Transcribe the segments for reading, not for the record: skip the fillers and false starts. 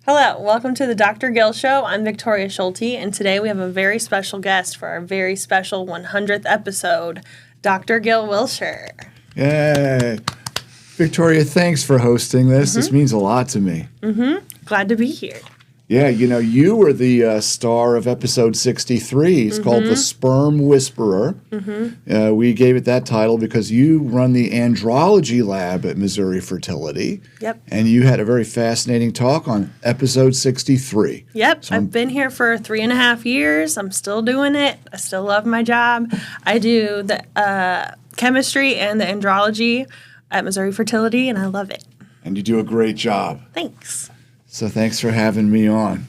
Hello, welcome to the Dr. Gil Show. I'm Victoria Schulty, and today we have a very special guest for our very special 100th episode, Dr. Gil Wilshire. Yay. Victoria, thanks for hosting this. This means a lot to me. Glad to be here. Yeah, you know, you were the star of episode 63. It's called The Sperm Whisperer. We gave it that title because you run the andrology lab at Missouri Fertility. Yep. And you had a very fascinating talk on episode 63. Yep, so I've been here for 3.5 years. I'm still doing it. I still love my job. I do the chemistry and the andrology at Missouri Fertility, and I love it. And you do a great job. Thanks. So thanks for having me on.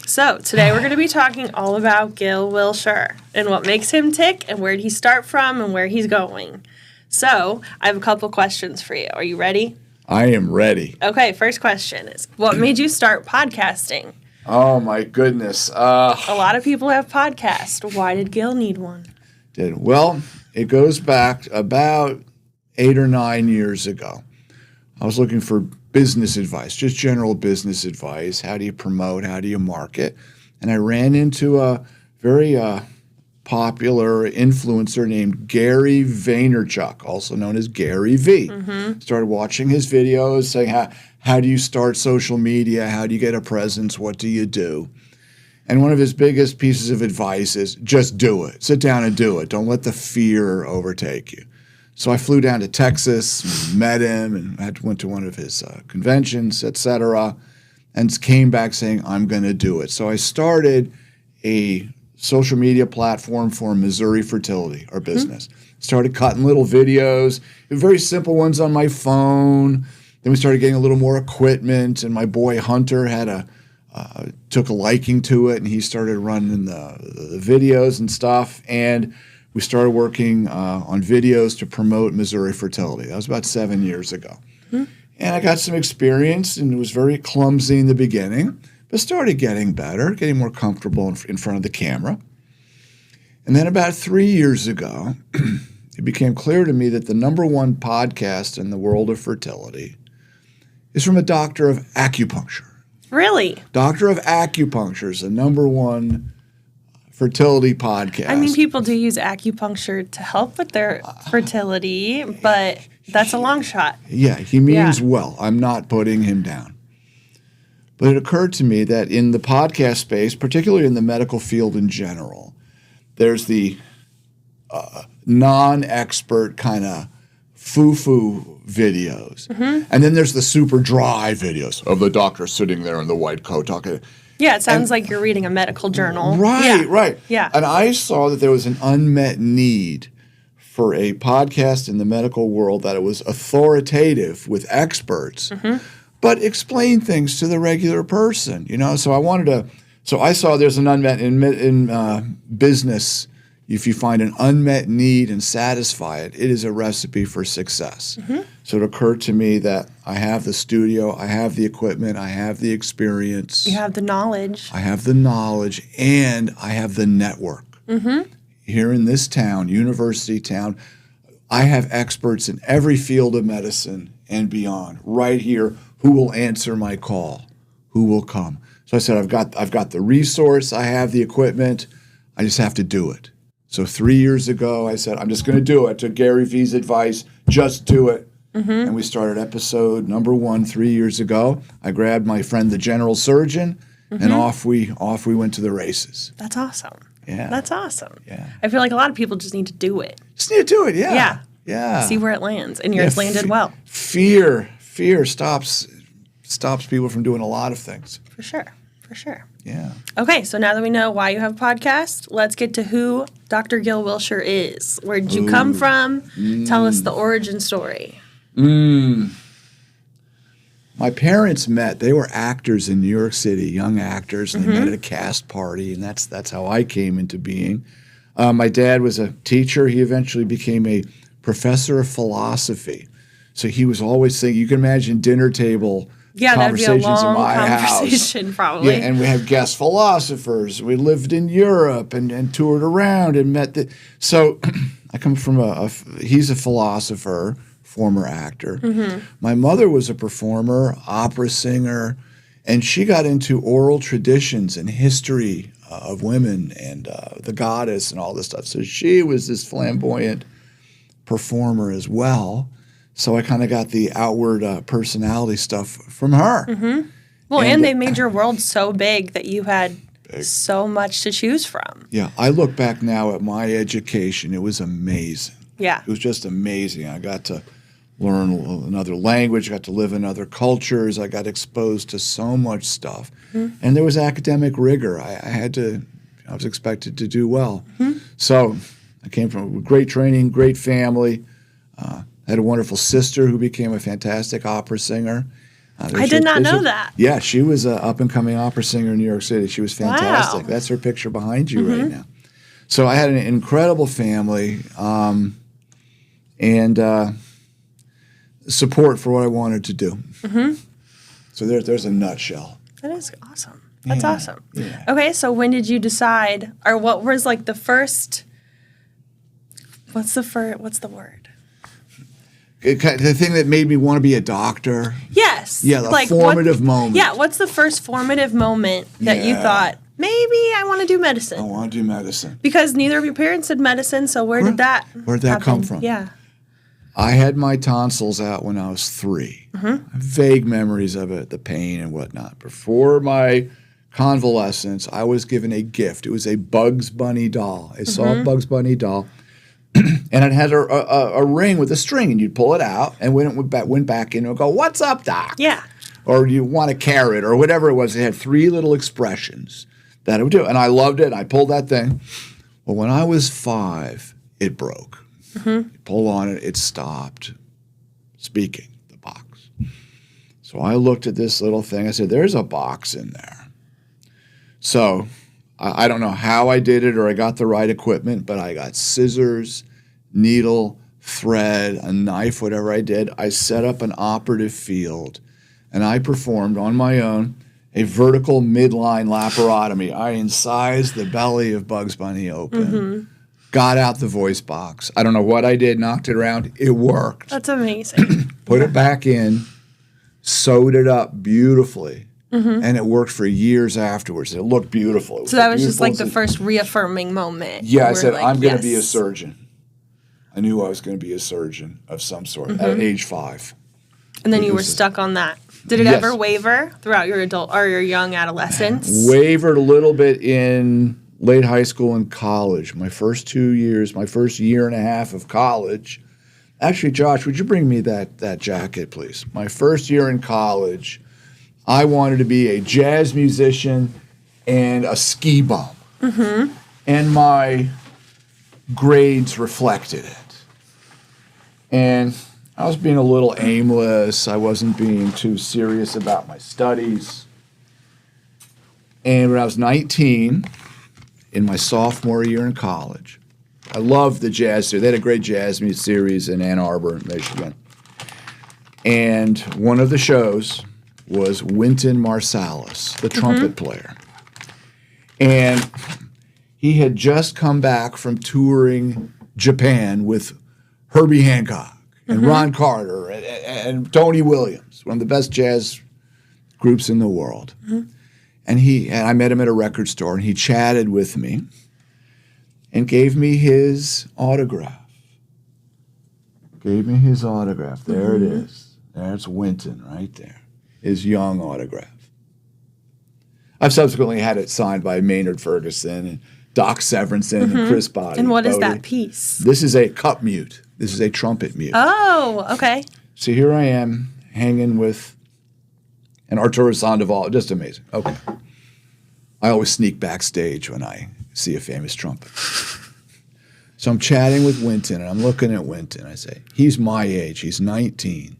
So today we're going to be talking all about Gil Wilshire and what makes him tick and where did he start from and where he's going. So I have a couple questions for you. Are you ready? I am ready. Okay, first question is, what made you start podcasting? Oh, my goodness. A lot of people have podcasts. Why did Gil need one? Well, it goes back about 8 or 9 years ago. I was looking for business advice, just general business advice. How do you promote? How do you market? And I ran into a very popular influencer named Gary Vaynerchuk, also known as Gary V. Started watching his videos, saying, how do you start social media? How do you get a presence? What do you do? And one of his biggest pieces of advice is just do it. Sit down and do it. Don't let the fear overtake you. So I flew down to Texas, met him, and went to one of his conventions, etc., and came back saying, I'm going to do it. So I started a social media platform for Missouri Fertility, our business. Started cutting little videos, very simple ones on my phone. Then we started getting a little more equipment, and my boy Hunter had took a liking to it, and he started running the videos and stuff. And we started working on videos to promote Missouri Fertility. That was about 7 years ago. And I got some experience, and it was very clumsy in the beginning, but started getting better, getting more comfortable in front of the camera. And then about 3 years ago, it became clear to me that the #1 podcast in the world of fertility is from a doctor of acupuncture. Really? Doctor of Acupuncture is the #1 fertility podcast. I mean, people do use acupuncture to help with their fertility, but that's a long shot. Yeah, he means well. I'm not putting him down. But it occurred to me that in the podcast space, particularly in the medical field in general, there's the non-expert kind of foo-foo videos. And then there's the super dry videos of the doctor sitting there in the white coat talking. Yeah, it sounds like you're reading a medical journal. Right. Yeah. And I saw that there was an unmet need for a podcast in the medical world that it was authoritative with experts, but explain things to the regular person, you know? So I saw there's an unmet in business. If you find an unmet need and satisfy it, it is a recipe for success. So it occurred to me that I have the studio, I have the equipment, I have the experience. You have the knowledge. I have the knowledge, and I have the network. Here in this town, university town, I have experts in every field of medicine and beyond, right here, who will answer my call, who will come. So I said, I've got the resource, I have the equipment, I just have to do it. So 3 years ago, I said, I'm just going to do it. I took Gary V's advice, just do it. And we started episode #1 3 years ago. I grabbed my friend, the general surgeon, and off we went to the races. That's awesome. Yeah. That's awesome. Yeah. I feel like a lot of people just need to do it. Just need to do it, yeah. Yeah. See where it lands. And yours landed well. Fear stops people from doing a lot of things. For sure. Yeah. Okay, so now that we know why you have a podcast, let's get to who Dr. Gil Wilshire is. Where did you come from? Tell us the origin story. My parents met. They were actors in New York City, young actors, and they met at a cast party, and that's how I came into being. My dad was a teacher. He eventually became a professor of philosophy. So he was always thinking, you can imagine dinner table conversations that'd be a long in my conversation, house. probably. Yeah, and we have guest philosophers. We lived in Europe and toured around and met so I come from he's a philosopher, former actor. My mother was a performer, opera singer, And she got into oral traditions and history of women and the goddess and all this stuff. So she was this flamboyant performer as well. So I kind of got the outward personality stuff from her. Well, and they made your world so big that you had so much to choose from. Yeah, I look back now at my education. It was amazing. Yeah. It was just amazing. I got to learn another language, got to live in other cultures. I got exposed to so much stuff. And there was academic rigor. I was expected to do well. So I came from great training, great family. I had a wonderful sister who became a fantastic opera singer. I did not know that. Yeah, she was an up-and-coming opera singer in New York City. She was fantastic. Wow. That's her picture behind you right now. So I had an incredible family and support for what I wanted to do. So there's a nutshell. That is awesome. That's awesome. Yeah. Okay, so when did you decide, or what was like the first, what's the word? The thing that made me want to be a doctor. Yes. Yeah, the formative moment. Yeah, what's the first formative moment that you thought, maybe I want to do medicine? I want to do medicine. Because neither of your parents did medicine, so where'd that come from? Yeah. I had my tonsils out when I was 3. I have vague memories of it, the pain and whatnot. Before my convalescence, I was given a gift. It was a Bugs Bunny doll, a soft Bugs Bunny doll. And it had a ring with a string, and you'd pull it out, and when it went back in, it would go, "What's up, doc?" Yeah. Or you want a carrot, or whatever it was. It had 3 little expressions that it would do, and I loved it. I pulled that thing. Well, when I was 5, it broke. You pull on it, it stopped speaking, the box. So I looked at this little thing. I said, "There's a box in there." So I don't know how I did it or I got the right equipment, but I got scissors, needle, thread, a knife, whatever I did. I set up an operative field, and I performed on my own a vertical midline laparotomy. I incised the belly of Bugs Bunny open, got out the voice box. I don't know what I did, knocked it around. It worked. That's amazing. Put it back in, sewed it up beautifully. And it worked for years afterwards. It looked beautiful. So that was just like the first reaffirming moment. Yeah, I said, I'm going to be a surgeon. I knew I was going to be a surgeon of some sort at age 5. And then you were stuck on that. Did it ever waver throughout your adult or your young adolescence? Wavered a little bit in late high school and college. My first 2 years, my first year and a half of college. Actually, Josh, would you bring me that jacket, please? My first year in college, I wanted to be a jazz musician and a ski bum. And my grades reflected it. And I was being a little aimless. I wasn't being too serious about my studies. And when I was 19, in my sophomore year in college, I loved the jazz series. They had a great jazz music series in Ann Arbor, Michigan. And one of the shows was Wynton Marsalis, the trumpet player. And he had just come back from touring Japan with Herbie Hancock and Ron Carter and Tony Williams, one of the best jazz groups in the world. And I met him at a record store, and he chatted with me and gave me his autograph. There it is. There's Wynton right there. His young autograph. I've subsequently had it signed by Maynard Ferguson and Doc Severinsen and Chris Bodie. And what is that piece? This is a cup mute. This is a trumpet mute. Oh, okay. So here I am hanging with an Arturo Sandoval. Just amazing. Okay. I always sneak backstage when I see a famous trumpet. So I'm chatting with Wynton, and I'm looking at Wynton. I say, he's my age. He's 19.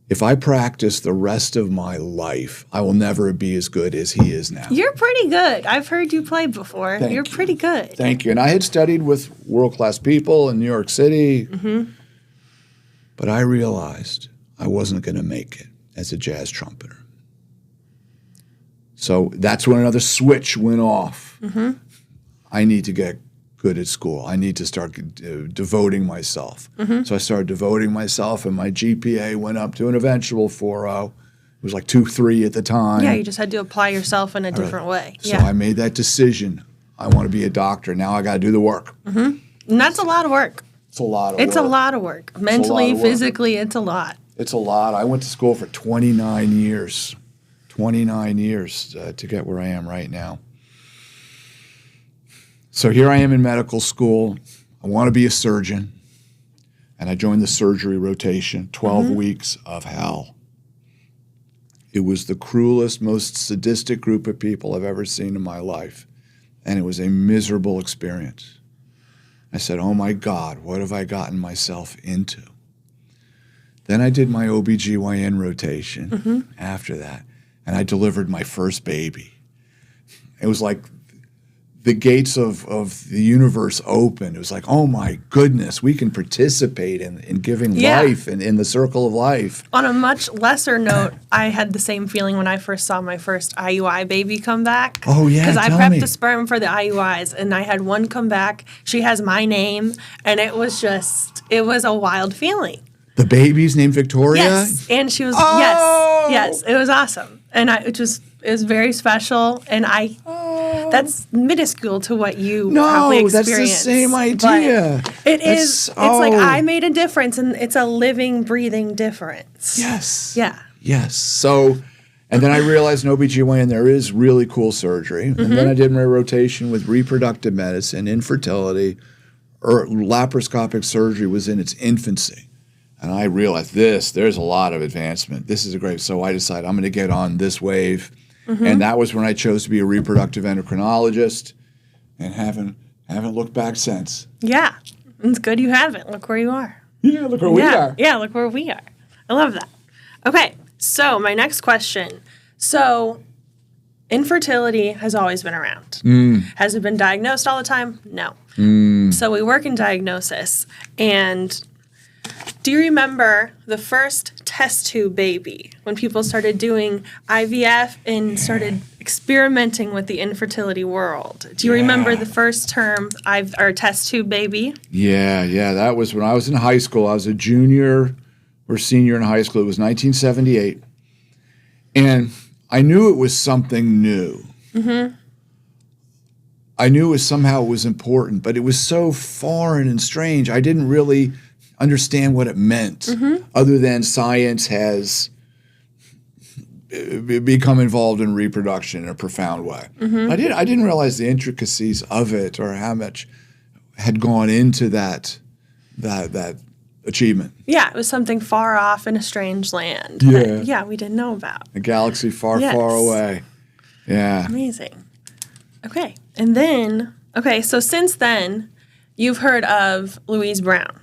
If I practice the rest of my life, I will never be as good as he is now. You're pretty good. I've heard you play before. Thank You're you. pretty good. Thank you. And I had studied with world-class people in New York City, but I realized I wasn't going to make it as a jazz trumpeter. So that's when another switch went off. I need to get good at school. I need to start devoting myself. So I started devoting myself, and my GPA went up to an eventual 4.0, was like 2-3 at the time. Yeah, you just had to apply yourself in a different way. So I made that decision. I want to be a doctor. Now I got to do the work. And that's a lot of work. It's a lot of work. It's a lot of work. Mentally, physically, it's a lot. It's a lot. I went to school for 29 years. 29 years to get where I am right now. So here I am in medical school. I want to be a surgeon. And I joined the surgery rotation, 12 weeks of hell. It was the cruelest, most sadistic group of people I've ever seen in my life. And it was a miserable experience. I said, oh my God, what have I gotten myself into? Then I did my OBGYN rotation after that, and I delivered my first baby. It was like the gates of the universe opened. It was like, oh my goodness, we can participate in giving life and in the circle of life. On a much lesser note, I had the same feeling when I first saw my first IUI baby come back. Oh yeah, because I prepped the sperm for the IUIs, and I had one come back. She has my name, and it was a wild feeling. The baby's named Victoria? Yes, and she was, oh! yes, it was awesome. And it was very special, and that's minuscule to what you probably experienced. No, that's the same idea. It's like I made a difference, and it's a living, breathing difference. Yes. Yeah. Yes. So, and then I realized in OBGYN there is really cool surgery. And then I did my rotation with reproductive medicine, infertility, or laparoscopic surgery was in its infancy. And I realized there's a lot of advancement. This is a great, so I decided I'm going to get on this wave. And that was when I chose to be a reproductive endocrinologist and haven't looked back since. Yeah. It's good you haven't. Look where you are. Yeah, look where we are. Yeah, look where we are. I love that. Okay, so my next question. So infertility has always been around. Has it been diagnosed all the time? No. So we work in diagnosis, and do you remember the first test tube baby when people started doing IVF and started experimenting with the infertility world? Do you remember the first term, or test tube baby? Yeah. That was when I was in high school. I was a junior or senior in high school. It was 1978. And I knew it was something new. I knew it was important, but it was so foreign and strange. I didn't really understand what it meant, other than science has become involved in reproduction in a profound way. I didn't realize the intricacies of it or how much had gone into that achievement. Yeah, it was something far off in a strange land that, we didn't know about. A galaxy far, far away. Yeah. Amazing. Okay, and then, so since then, you've heard of Louise Brown.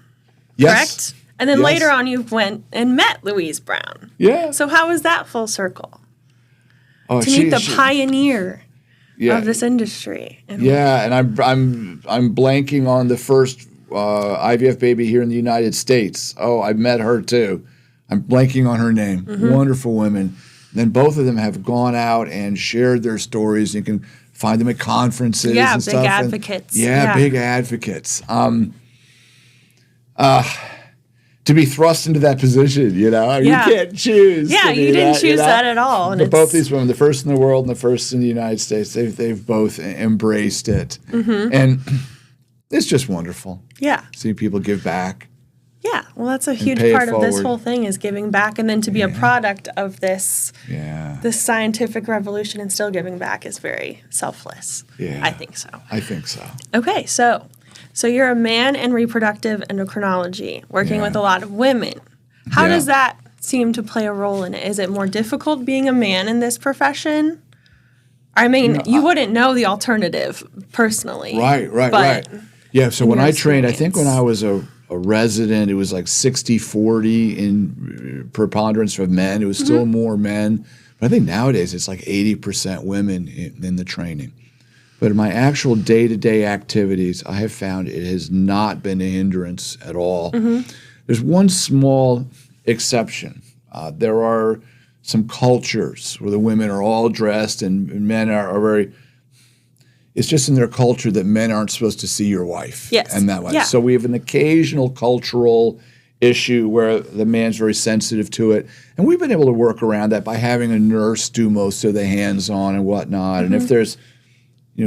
Yes. Correct? And then later on, you went and met Louise Brown. Yeah. So how was that full circle? To meet the pioneer of this industry. And I'm blanking on the first IVF baby here in the United States. Oh, I met her too. I'm blanking on her name. Wonderful women. And then both of them have gone out and shared their stories. You can find them at conferences and stuff. Big advocates. Big advocates. To be thrust into that position, you can't choose. Yeah, you didn't choose that at all. But both these women, the first in the world and the first in the United States, they've both embraced it. And it's just wonderful. Yeah. Seeing people give back. Yeah, well, that's a huge part of this whole thing is giving back, and then to be a product of this scientific revolution and still giving back is very selfless. Yeah. I think so. Okay, so you're a man in reproductive endocrinology, working with a lot of women. How does that seem to play a role in it? Is it more difficult being a man in this profession? I mean, you wouldn't know the alternative personally. Right. Yeah, so when I trained, I think when I was a resident, it was like 60-40 in preponderance of men. It was still more men. But I think nowadays it's like 80% women in the training. But in my actual day-to-day activities, I have found it has not been a hindrance at all. There's one small exception. There are some cultures where the women are all dressed and men are very... It's just in their culture that men aren't supposed to see your wife. Yes. And that way. Yeah. So we have an occasional cultural issue where the man's very sensitive to it. And we've been able to work around that by having a nurse do most of the hands-on and whatnot. And if there's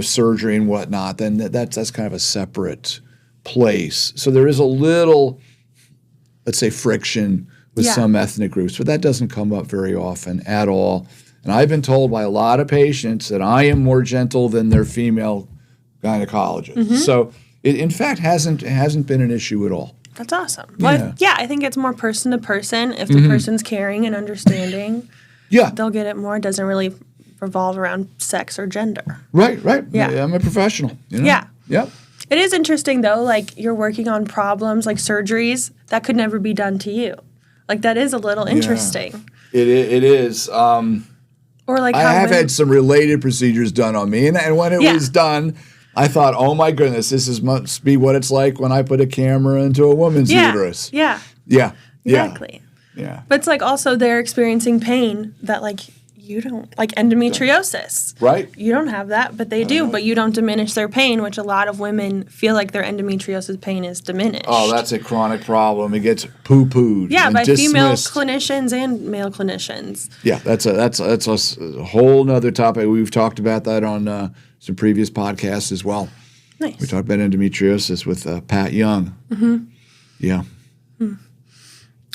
surgery and whatnot, then that's kind of a separate place. So there is a little, let's say, friction with some ethnic groups, but that doesn't come up very often at all. And I've been told by a lot of patients that I am more gentle than their female gynecologist. So it, in fact, hasn't been an issue at all. That's awesome. Well, I think it's more person to person. If the person's caring and understanding, they'll get it more. It doesn't really revolve around sex or gender. Right. Yeah. I'm a professional. Yeah. Yep. It is interesting, though, like you're working on problems like surgeries that could never be done to you. Like that is a little interesting. It is. Or like I have had some related procedures done on me, and when it was done, I thought, oh my goodness, must be what it's like when I put a camera into a woman's uterus. Yeah. Exactly. Yeah. But it's like also they're experiencing pain that like you don't, like endometriosis. Right. You don't have that, but they do. But you don't diminish their pain, which a lot of women feel like their endometriosis pain is diminished. Oh, that's a chronic problem. It gets poo-pooed. Yeah, and by dismissed. female clinicians and male clinicians. Yeah, that's a whole nother topic. We've talked about that on some previous podcasts as well. Nice. We talked about endometriosis with Pat Young. Yeah.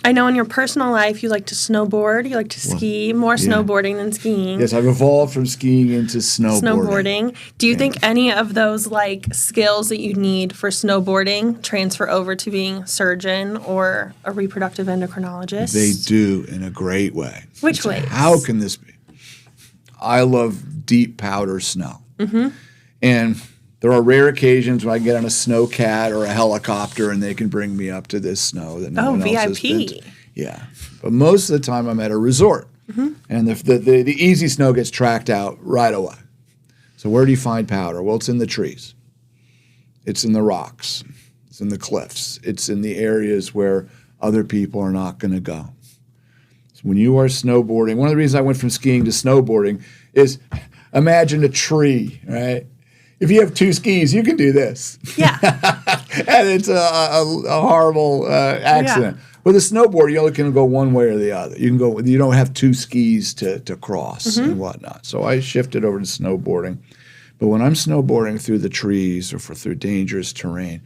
I know in your personal life you like to snowboard, you like to ski, more snowboarding than skiing. Yes, I've evolved from skiing into snowboarding. Do you think any of those like skills that you need for snowboarding transfer over to being a surgeon or a reproductive endocrinologist? They do in a great way. Which way? How can this be? I love deep powder snow. And there are rare occasions when I get on a snowcat or a helicopter and they can bring me up to this snow that no one else has been to. Yeah. But most of the time I'm at a resort. And the easy snow gets tracked out right away. So where do you find powder? Well, it's in the trees. It's in the rocks. It's in the cliffs. It's in the areas where other people are not going to go. So when you are snowboarding, one of the reasons I went from skiing to snowboarding is imagine a tree, right? If you have two skis, you can do this. Yeah. And it's a horrible accident. With a snowboard, you only can go one way or the other. You don't have two skis to cross and whatnot. So I shifted over to snowboarding. But when I'm snowboarding through the trees or through dangerous terrain,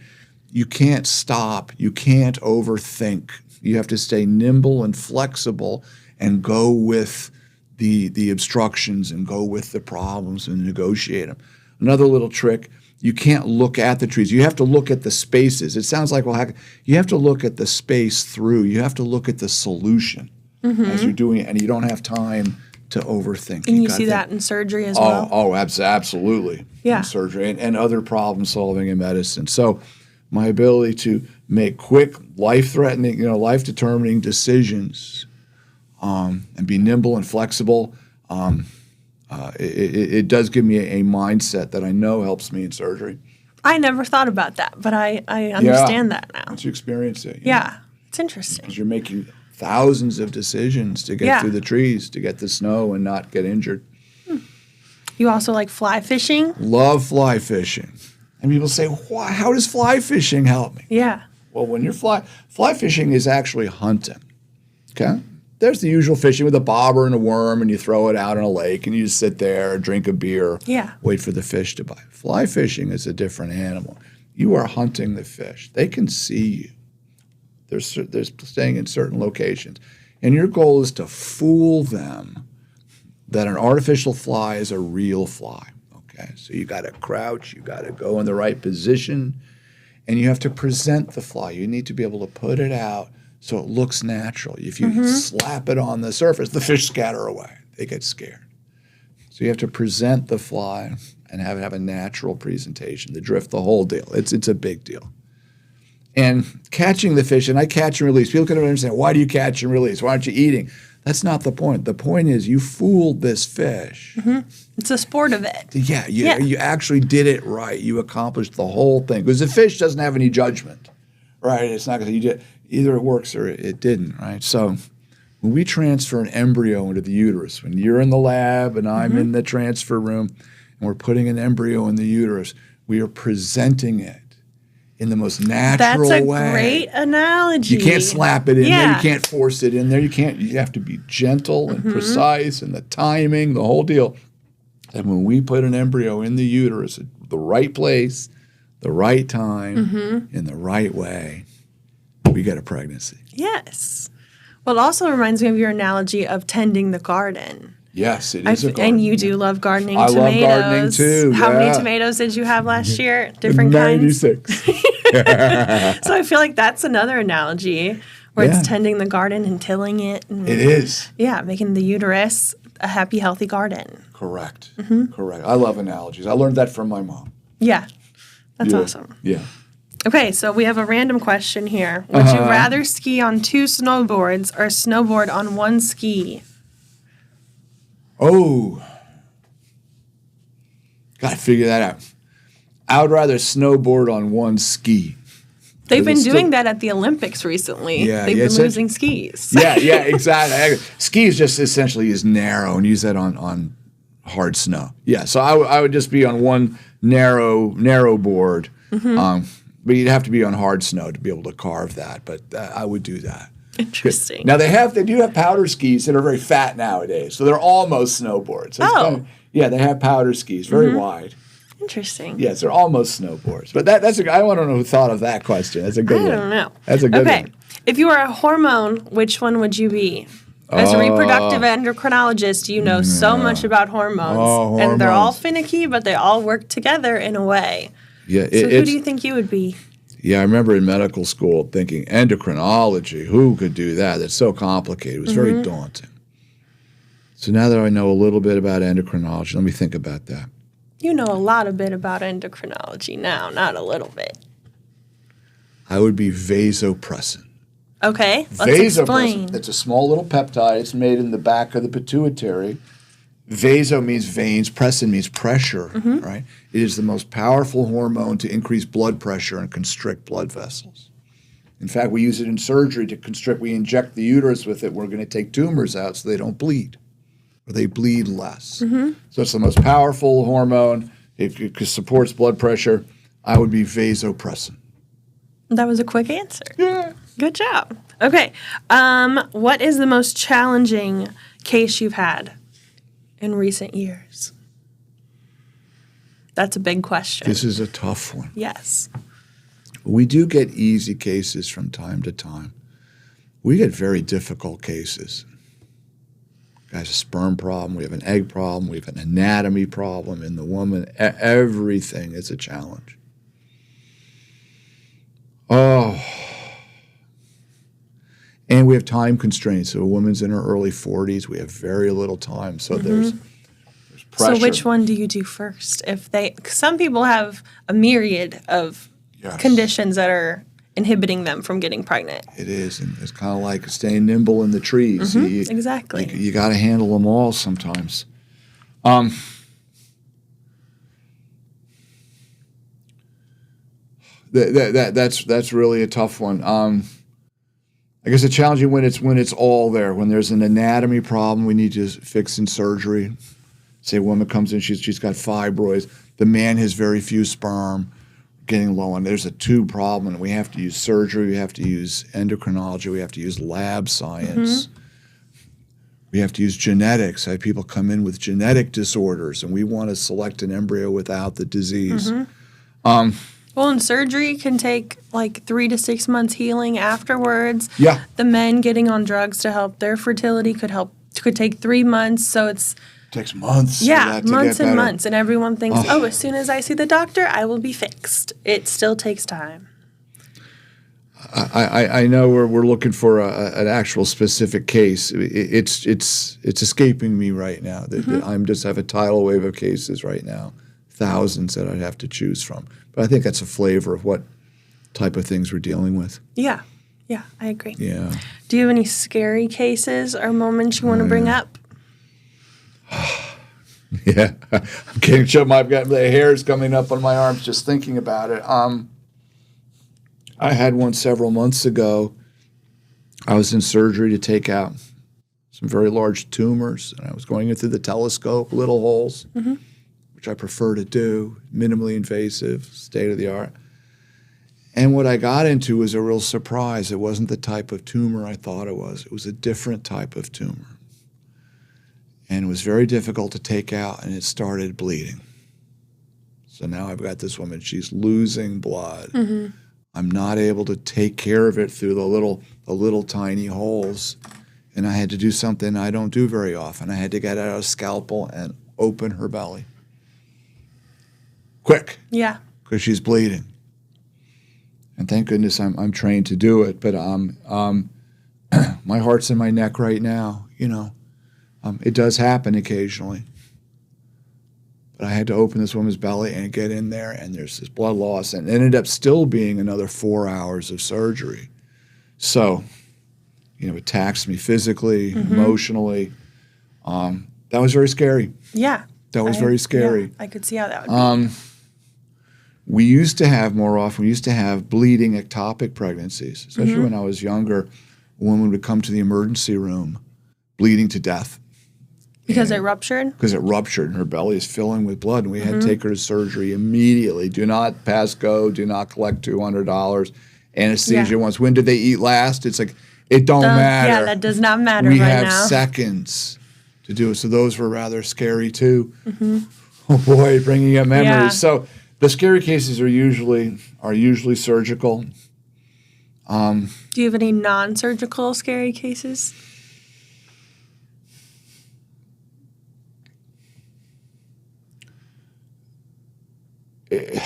you can't stop. You can't overthink. You have to stay nimble and flexible and go with the obstructions and go with the problems and negotiate them. Another little trick, you can't look at the trees. You have to look at the spaces. It sounds like, well, you have to look at the space through. You have to look at the solution as you're doing it, and you don't have time to overthink. And you see that in surgery as well? Oh, absolutely. Yeah. In surgery and other problem solving in medicine. So my ability to make quick, life-threatening, life-determining decisions and be nimble and flexible, it does give me a mindset that I know helps me in surgery. I never thought about that, but I understand that now. Once you experience it. Yeah, it's interesting. Because you're making thousands of decisions to get through the trees, to get the snow and not get injured. You also like fly fishing? Love fly fishing. And people say, how does fly fishing help me? Yeah. Well, when you're fly fishing is actually hunting, okay? There's the usual fishing with a bobber and a worm, and you throw it out in a lake, and you just sit there, drink a beer, wait for the fish to bite. Fly fishing is a different animal. You are hunting the fish. They can see you. They're staying in certain locations. And your goal is to fool them that an artificial fly is a real fly. Okay, so you got to crouch, you got to go in the right position, and you have to present the fly. You need to be able to put it out so it looks natural. If you slap it on the surface, the fish scatter away. They get scared. So you have to present the fly and have it have a natural presentation, the drift, the whole deal. It's a big deal. And catching the fish, and I catch and release. People can understand, why do you catch and release? Why aren't you eating? That's not the point. The point is you fooled this fish. It's a sport of it. Yeah, you actually did it right. You accomplished the whole thing. Because the fish doesn't have any judgment, right? It's not going to, either it works or it didn't, right? So when we transfer an embryo into the uterus, when you're in the lab and I'm in the transfer room and we're putting an embryo in the uterus, we are presenting it in the most natural way. That's a way. great analogy. You can't slap it in there. Yeah. You can't force it in there. You have to be gentle and precise, and the timing, the whole deal. And when we put an embryo in the uterus at the right place, the right time, in the right way, we get a pregnancy. Yes. Well, it also reminds me of your analogy of tending the garden. Yes, it is a garden. And you do love gardening I tomatoes. love gardening too. How many yeah. tomatoes did you have last year? Different 96. kinds? So I feel like that's another analogy where Yeah. it's tending the garden and tilling it. And, It is. Yeah, making the uterus a happy, healthy garden. Correct. Correct. I love analogies. I learned that from my mom. Yeah, that's Yeah. awesome. Yeah. Okay, so we have a random question here. Would you rather ski on 2 snowboards or snowboard on 1 ski? Oh. Got to figure that out. I would rather snowboard on 1 ski. They've been it's doing still- that at the Olympics recently. Yeah, They've yeah, been it's a- losing skis. Yeah, exactly. Ski is just essentially is narrow, and use that on hard snow. Yeah, so I would just be on 1 narrow board. But you'd have to be on hard snow to be able to carve that. But I would do that. Interesting. Now they do have powder skis that are very fat nowadays, so they're almost snowboards. So it's Oh. kind of- yeah, they have powder skis, very wide. Interesting. Yes, they're almost snowboards. But I want to know who thought of that question. That's a good I one. don't know. That's a good Okay. one. If you were a hormone, which one would you be? As a reproductive endocrinologist, you know so much about hormones. Oh, And they're all hormones. finicky, but they all work together in a way. Yeah, So who do you think you would be? Yeah, I remember in medical school thinking endocrinology, who could do that? That's so complicated. It was very daunting. So now that I know a little bit about endocrinology, let me think about that. You know a lot of bit about endocrinology now, not a little bit. I would be vasopressin. Okay, let's explain. It's a small little peptide. It's made in the back of the pituitary. Vaso means veins. Pressin means pressure, right? It is the most powerful hormone to increase blood pressure and constrict blood vessels. In fact, we use it in surgery to constrict. We inject the uterus with it. We're going to take tumors out so they don't bleed, or they bleed less. So it's the most powerful hormone. It supports blood pressure. I would be vasopressin. That was a quick answer. Yeah. Good job. Okay, what is the most challenging case you've had in recent years? That's a big question. This is a tough one. Yes. We do get easy cases from time to time. We get very difficult cases. Guys, a sperm problem, we have an egg problem, we have an anatomy problem in the woman. Everything is a challenge. Oh. And we have time constraints. So a woman's in her early 40s, we have very little time. So there's pressure. So which one do you do first? Some people have a myriad of Yes. conditions that are inhibiting them from getting pregnant. It is, and it's kind of like staying nimble in the trees. Exactly. You got to handle them all sometimes. That's really a tough one. I guess it's challenging when it's all there. When there's an anatomy problem, we need to fix in surgery. Say a woman comes in, she's got fibroids. The man has very few sperm, getting low on. There's a tube problem, and we have to use surgery. We have to use endocrinology. We have to use lab science. We have to use genetics. I have people come in with genetic disorders, and we want to select an embryo without the disease. Well, and surgery can take like 3 to 6 months healing afterwards. Yeah. The men getting on drugs to help their fertility could take 3 months. So it's Takes months. for yeah, that to months get and better. months, and everyone thinks, oh, as soon as I see the doctor, I will be fixed. It still takes time. I know we're looking for an actual specific case. It's escaping me right now. I'm just have a tidal wave of cases right now, thousands that I'd have to choose from. But I think that's a flavor of what type of things we're dealing with. Yeah, I agree. Yeah. Do you have any scary cases or moments you want to bring up? Yeah, I'm getting chub. I've got the hairs coming up on my arms just thinking about it. I had one several months ago. I was in surgery to take out some very large tumors, and I was going in through the telescope, little holes, which I prefer to do, minimally invasive, state of the art. And what I got into was a real surprise. It wasn't the type of tumor I thought it was. It was a different type of tumor. And it was very difficult to take out, and it started bleeding. So now I've got this woman. She's losing blood. Mm-hmm. I'm not able to take care of it through the little tiny holes. And I had to do something I don't do very often. I had to get out a scalpel and open her belly. Quick. Yeah. Because she's bleeding. And thank goodness I'm trained to do it. But my heart's in my neck right now, you know. It does happen occasionally. But I had to open this woman's belly and get in there, and there's this blood loss. And it ended up still being another 4 hours of surgery. So, you know, it taxed me physically, emotionally. That was very scary. Yeah. That was very scary. Yeah, I could see how that would be. We used to have bleeding ectopic pregnancies, especially when I was younger. A woman would come to the emergency room bleeding to death. Because it ruptured? Because it ruptured, and her belly is filling with blood, and we had to take her to surgery immediately. Do not pass go. Do not collect $200. Anesthesia once. When did they eat last? It's like, it don't matter. Yeah, that does not matter we right have now. Seconds to do it. So those were rather scary, too. Oh, boy, bringing up memories. Yeah. So the scary cases are usually surgical. Do you have any non-surgical scary cases? It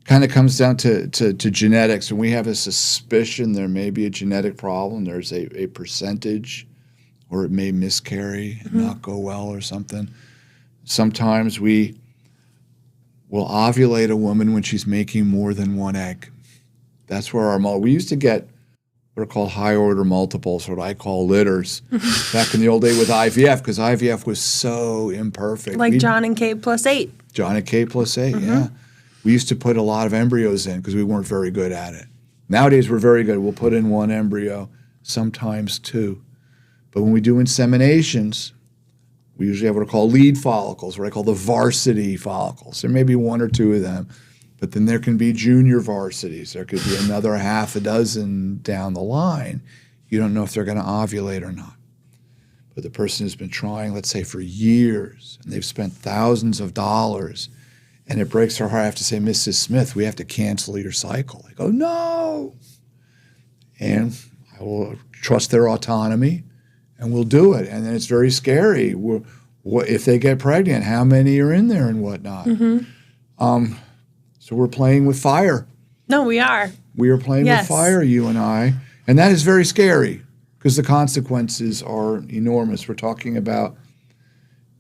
kind of comes down to genetics, and we have a suspicion there may be a genetic problem. There's a percentage, or it may miscarry and not go well or something. Sometimes we will ovulate a woman when she's making more than one egg. That's where we used to get what are called high-order multiples, what I call litters, back in the old day with IVF, because IVF was so imperfect. Like John and Kate plus 8. John and Kate plus 8, yeah. We used to put a lot of embryos in because we weren't very good at it. Nowadays, we're very good. We'll put in one embryo, sometimes two. But when we do inseminations, we usually have what are called lead follicles, what I call the varsity follicles. There may be one or two of them, but then there can be junior varsities. There could be another half a dozen down the line. You don't know if they're going to ovulate or not. But the person has been trying, let's say, for years, and they've spent thousands of dollars, and it breaks her heart. I have to say, Mrs. Smith, we have to cancel your cycle. I go, no. And I will trust their autonomy, and we'll do it. And then it's very scary. If they get pregnant, how many are in there and whatnot? So we're playing with fire. No, we are. We are playing with fire, you and I. And that is very scary because the consequences are enormous. We're talking about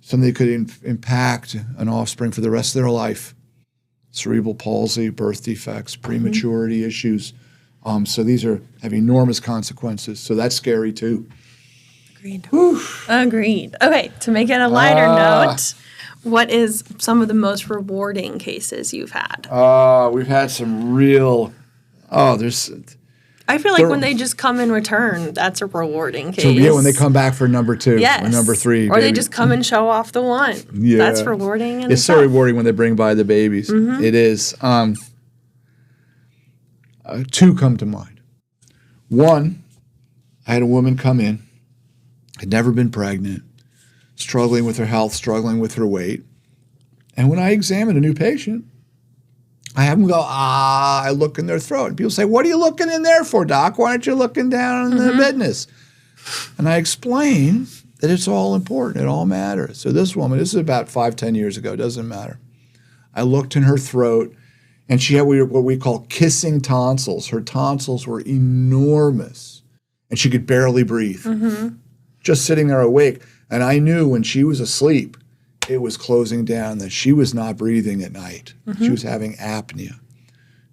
something that could impact an offspring for the rest of their life. Cerebral palsy, birth defects, prematurity issues. So these have enormous consequences. So that's scary too. Agreed. Whew. Agreed. Okay, to make it a lighter note, what is some of the most rewarding cases you've had? We've had some real, I feel like when they just come in return, that's a rewarding case. So yeah, when they come back for number 2 or number 3. Or they just come and show off the one. Yeah. That's rewarding. It's so rewarding when they bring by the babies. It is. 2 come to mind. One, I had a woman come in, had never been pregnant, struggling with her health, struggling with her weight. And when I examine a new patient, I have them go, I look in their throat. And people say, what are you looking in there for, Doc? Why aren't you looking down in the business? And I explain that it's all important. It all matters. So this woman, this is about 5-10 years ago, doesn't matter. I looked in her throat, and she had what we call kissing tonsils. Her tonsils were enormous, and she could barely breathe, just sitting there awake. And I knew when she was asleep, it was closing down, that she was not breathing at night. She was having apnea.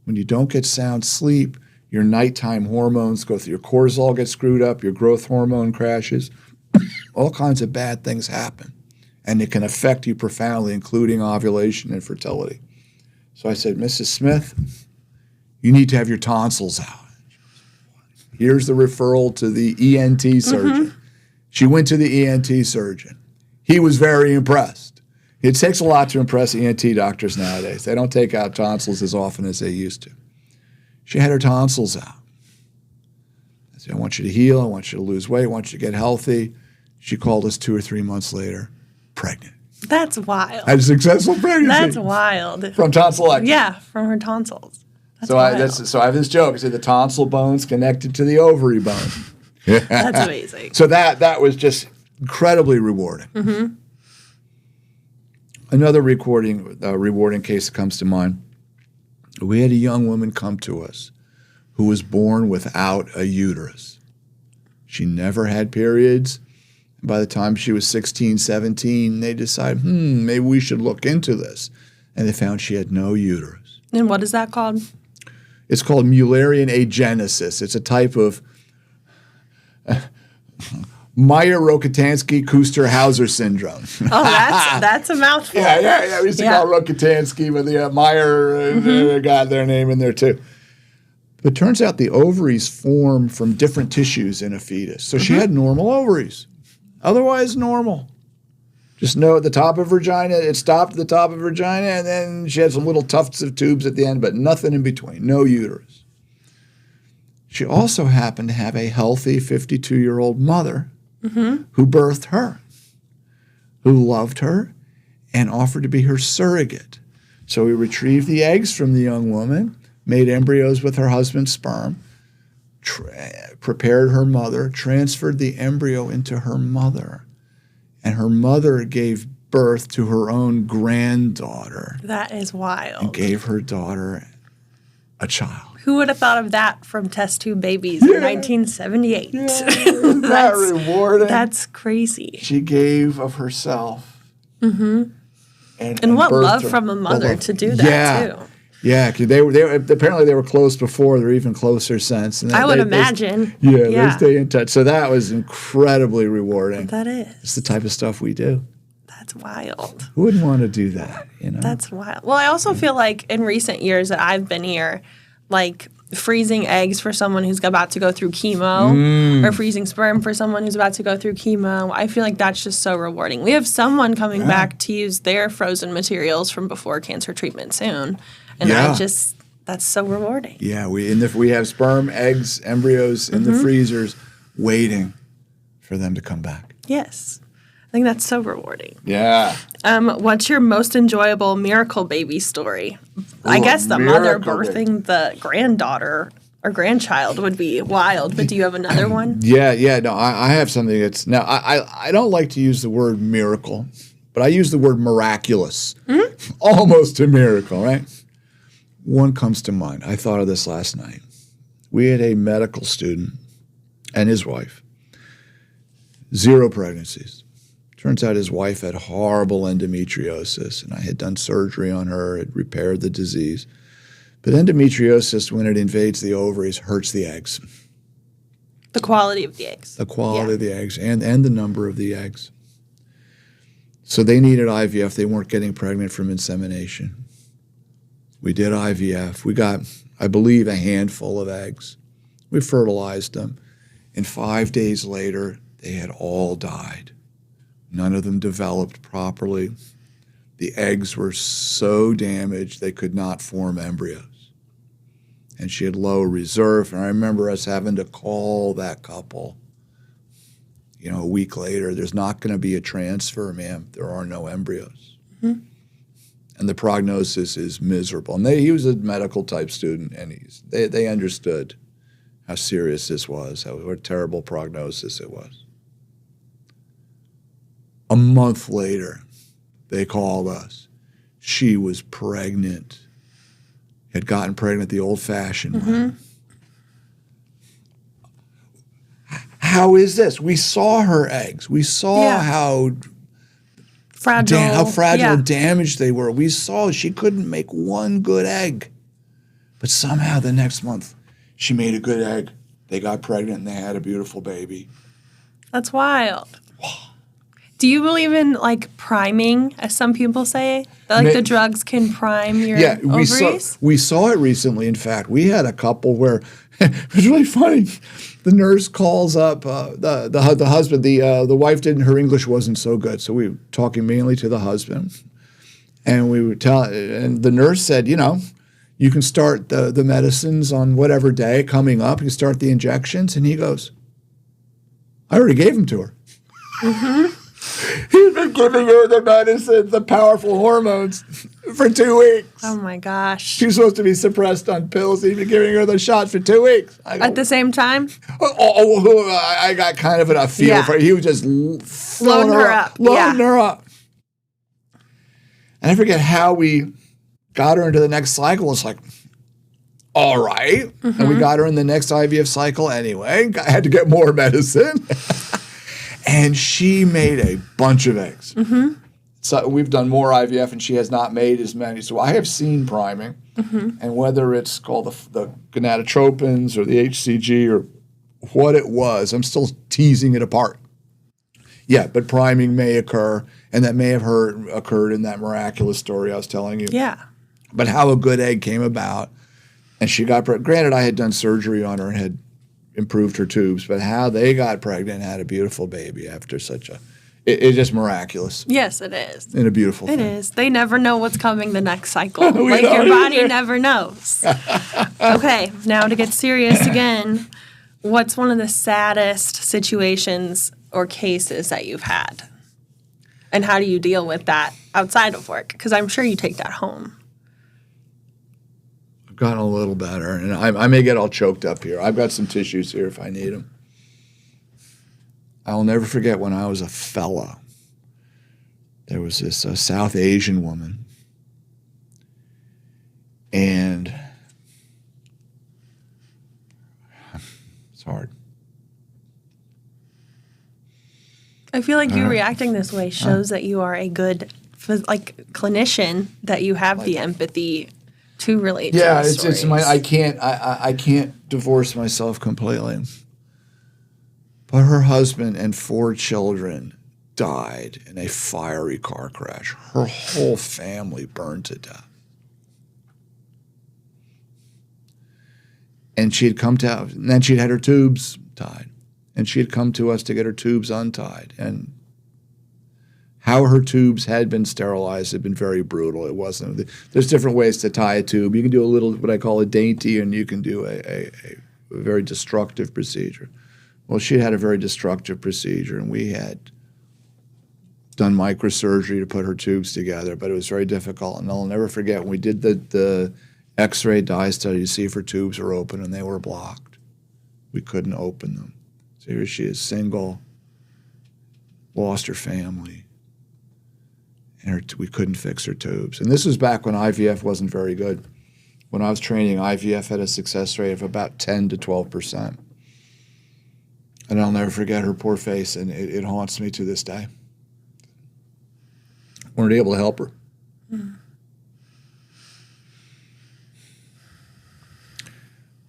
When you don't get sound sleep, your nighttime hormones go through, your cortisol gets screwed up, your growth hormone crashes, all kinds of bad things happen. And it can affect you profoundly, including ovulation and fertility. So I said, Mrs. Smith, you need to have your tonsils out. Here's the referral to the ENT surgeon. She went to the ENT surgeon. He was very impressed. It takes a lot to impress ENT doctors nowadays. They don't take out tonsils as often as they used to. She had her tonsils out. I said, I want you to heal. I want you to lose weight. I want you to get healthy. She called us 2 or 3 months later, pregnant. That's wild. Had a successful pregnancy. That's wild. From tonsillectomy. Yeah, from her tonsils. That's So wild. I have this joke. I said the tonsil bone's connected to the ovary bone. That's amazing. So that was just incredibly rewarding. Mm-hmm. Another rewarding case that comes to mind, we had a young woman come to us who was born without a uterus. She never had periods. By the time she was 16, 17, they decided, maybe we should look into this. And they found she had no uterus. And what is that called? It's called Mullerian agenesis. It's a type of Meyer-Rokitansky-Kuster-Hauser syndrome. Oh, that's a mouthful. Yeah. We used to call it Rokitansky, but the Meyer got their name in there too. But it turns out the ovaries form from different tissues in a fetus. So she had normal ovaries, otherwise normal. Just know at the top of her vagina, it stopped at the top of her vagina, and then she had some little tufts of tubes at the end, but nothing in between, no uterus. She also happened to have a healthy 52-year-old mother who birthed her, who loved her, and offered to be her surrogate. So we retrieved the eggs from the young woman, made embryos with her husband's sperm, prepared her mother, transferred the embryo into her mother, and her mother gave birth to her own granddaughter. That is wild. And gave her daughter a child. Who would have thought of that from test tube babies in 1978? Yeah, isn't that rewarding? That's crazy. She gave of herself. And what birthed love her. from a mother to do that, too. Yeah, because they were apparently they were close before. They're even closer since. And I would imagine. They stay in touch. So that was incredibly rewarding. That is. It's the type of stuff we do. That's wild. Who wouldn't want to do that? That's wild. Well, I also feel like in recent years that I've been here, like freezing eggs for someone who's about to go through chemo or freezing sperm for someone who's about to go through chemo, I feel like that's just so rewarding. We have someone coming back to use their frozen materials from before cancer treatment soon. And that's so rewarding. Yeah, we have sperm, eggs, embryos in the freezers waiting for them to come back. Yes. I think that's so rewarding. Yeah. What's your most enjoyable miracle baby story? I guess the mother birthing the granddaughter or grandchild would be wild, but do you have another one? Yeah. No, I have something that's now. I don't like to use the word miracle, but I use the word miraculous. Almost a miracle, right? One comes to mind. I thought of this last night. We had a medical student and his wife. 0 pregnancies. Turns out his wife had horrible endometriosis, and I had done surgery on her. It repaired the disease. But endometriosis, when it invades the ovaries, hurts the eggs. The quality of the eggs. The quality of the eggs and the number of the eggs. So they needed IVF. They weren't getting pregnant from insemination. We did IVF. We got, I believe, a handful of eggs. We fertilized them. And 5 days later, they had all died. None of them developed properly. The eggs were so damaged they could not form embryos. And she had low reserve. And I remember us having to call that couple. A week later, there's not going to be a transfer, ma'am. There are no embryos. And the prognosis is miserable. And he was a medical type student, and they understood how serious this was, what a terrible prognosis it was. A month later, they called us. She was pregnant. Had gotten pregnant the old-fashioned way. How is this? We saw her eggs. We saw how fragile and damaged they were. We saw she couldn't make one good egg. But somehow the next month, she made a good egg. They got pregnant and they had a beautiful baby. That's wild. Do you believe in priming, as some people say? That the drugs can prime your ovaries? We saw it recently. In fact, we had a couple where it was really funny. The nurse calls up the husband. The wife her English wasn't so good, so we were talking mainly to the husband. And we would tell, and the nurse said, you can start the medicines on whatever day coming up. You start the injections. And he goes, I already gave them to her. He's been giving her the medicine, the powerful hormones, for 2 weeks. Oh, my gosh. She's supposed to be suppressed on pills. He's been giving her the shots for 2 weeks. At the same time? I got kind of a feel for it. He was just loading her up. Loading her up. And I forget how we got her into the next cycle. It's like, all right. And we got her in the next IVF cycle anyway. I had to get more medicine. And she made a bunch of eggs. So we've done more IVF, and she has not made as many. So I have seen priming, and whether it's called the gonadotropins or the HCG or what it was, I'm still teasing it apart. Yeah, but priming may occur, and that may have occurred in that miraculous story I was telling you. Yeah. But how a good egg came about, and she got pregnant. Granted, I had done surgery on her and had improved her tubes, but how they got pregnant and had a beautiful baby after such a, it's just miraculous. Yes, it is. And a beautiful thing. It is. They never know what's coming the next cycle. Like your body never knows. Okay, now to get serious again, what's one of the saddest situations or cases that you've had? And how do you deal with that outside of work? Because I'm sure you take that home. Gotten a little better, and I may get all choked up here. I've got some tissues here if I need them. I'll never forget when I was a fellow. There was this South Asian woman, and it's hard. I feel like you reacting this way shows that you are a good, clinician. That you have the empathy to relate to those stories. I can't divorce myself completely. But her husband and 4 children died in a fiery car crash. Her whole family burned to death. And then she'd had her tubes tied. And she had come to us to get her tubes untied. And how her tubes had been sterilized had been very brutal. It wasn't. There's different ways to tie a tube. You can do a little, what I call a dainty, and you can do a very destructive procedure. Well, she had a very destructive procedure, and we had done microsurgery to put her tubes together, but it was very difficult. And I'll never forget when we did the X-ray dye study to see if her tubes were open, and they were blocked. We couldn't open them. So here she is, single, lost her family. And we couldn't fix her tubes. And this was back when IVF wasn't very good. When I was training, IVF had a success rate of about 10 to 12%. And I'll never forget her poor face, and it haunts me to this day. Weren't able to help her.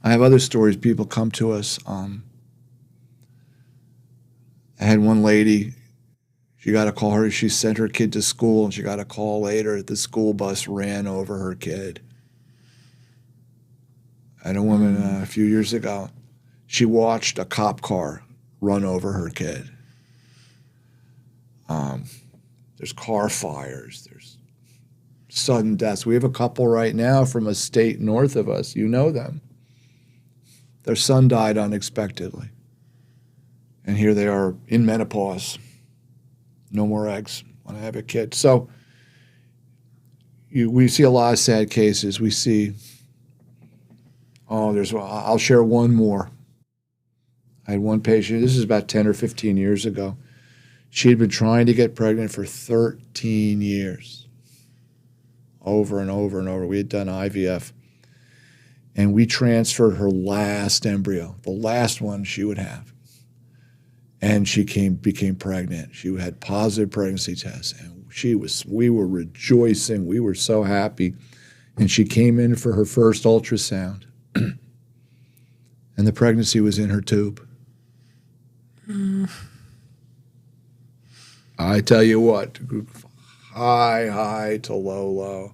I have other stories. People come to us. I had one lady. She got a call. She sent her kid to school, and she got a call later. The school bus ran over her kid. I had a woman a few years ago. She watched a cop car run over her kid. There's car fires. There's sudden deaths. We have a couple right now from a state north of us. You know them. Their son died unexpectedly. And here they are in menopause. No more eggs. Want to have a kid. So we see a lot of sad cases. We see, I'll share one more. I had one patient, this is about 10 or 15 years ago. She had been trying to get pregnant for 13 years. Over and over and over. We had done IVF. And we transferred her last embryo, the last one she would have. And she became pregnant. She had positive pregnancy tests. And we were rejoicing. We were so happy. And she came in for her first ultrasound. And the pregnancy was in her tube. I tell you what, high to low.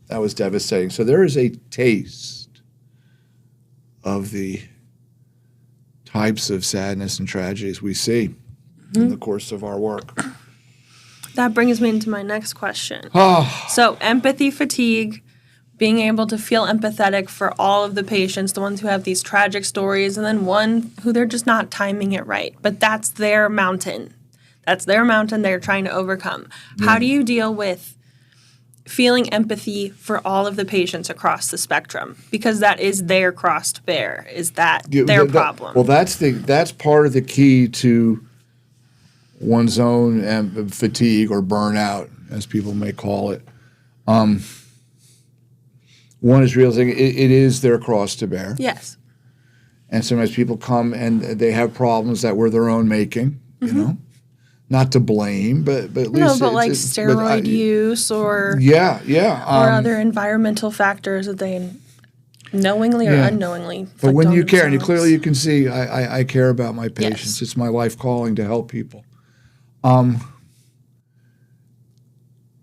That was devastating. So there is a taste of the types of sadness and tragedies we see in the course of our work. That brings me into my next question. Oh, So empathy fatigue, being able to feel empathetic for all of the patients, the ones who have these tragic stories, and then one who they're just not timing it right. But that's their mountain. That's their mountain they're trying to overcome. Yeah. How do you deal with feeling empathy for all of the patients across the spectrum? Because that is their cross to bear. Is that their problem? Well, that's part of the key to one's own fatigue or burnout, as people may call it. One is realizing it is their cross to bear. Yes. And sometimes people come and they have problems that were their own making, you know? Not to blame, but at least... No, but like steroid use or... Yeah. or other environmental factors that they knowingly or unknowingly But when you care, and themselves. you can see I care about my patients. Yes. It's my life calling to help people.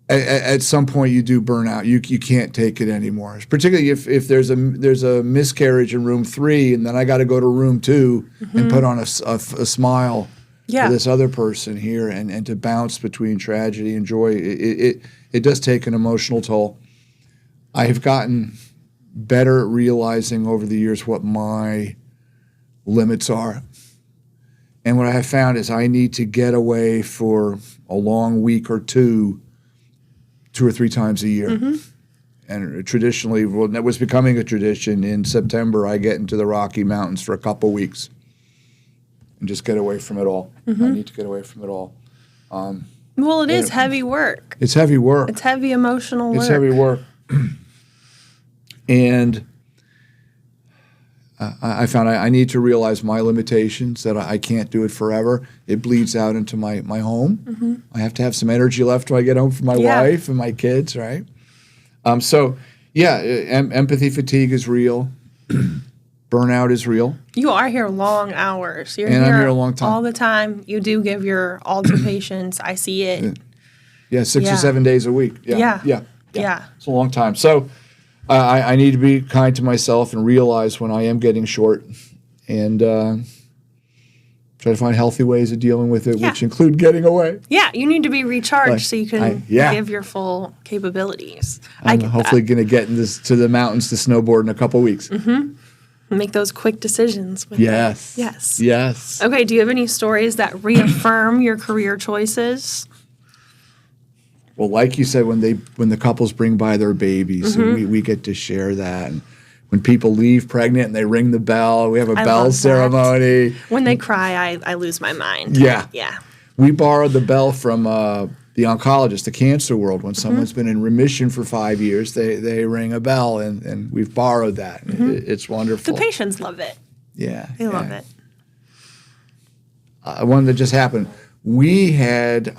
At some point you do burn out. You can't take it anymore. Particularly if there's a miscarriage in room 3, and then I got to go to room 2 and put on a smile for this other person here, and to bounce between tragedy and joy. It does take an emotional toll. I have gotten better at realizing over the years what my limits are. And what I have found is I need to get away for a long week or 2 or 3 times a year. And traditionally, well, that was becoming a tradition. In September, I get into the Rocky Mountains for a couple weeks and just get away from it all. I need to get away from it all. Well, it is heavy work. It's heavy work. It's heavy emotional work. It's heavy work. And I found I need to realize my limitations, that I can't do it forever. It bleeds out into my home. I have to have some energy left when I get home for my wife and my kids, right? Empathy fatigue is real. Burnout is real. You are here long hours. You're And here I'm here a long time. all the time. You do give your all to patients. I see it. Yeah, 6 or 7 days a week. Yeah. It's a long time. So I need to be kind to myself and realize when I am getting short, and try to find healthy ways of dealing with it, which include getting away. Yeah, you need to be recharged so you can give your full capabilities. I'm hopefully going to get to the mountains to snowboard in a couple weeks. Make those quick decisions. Yes. Okay, do you have any stories that reaffirm your career choices? Well, like you said, when the couples bring by their babies, and we get to share that. And when people leave pregnant and they ring the bell, we have a bell ceremony. When they cry, I lose my mind. Yeah. Yeah. We borrowed the bell from the oncologist, the cancer world. When someone's been in remission for 5 years, they ring a bell, and we've borrowed that. It's wonderful. The patients love it. Yeah. They love it. One that just happened. We had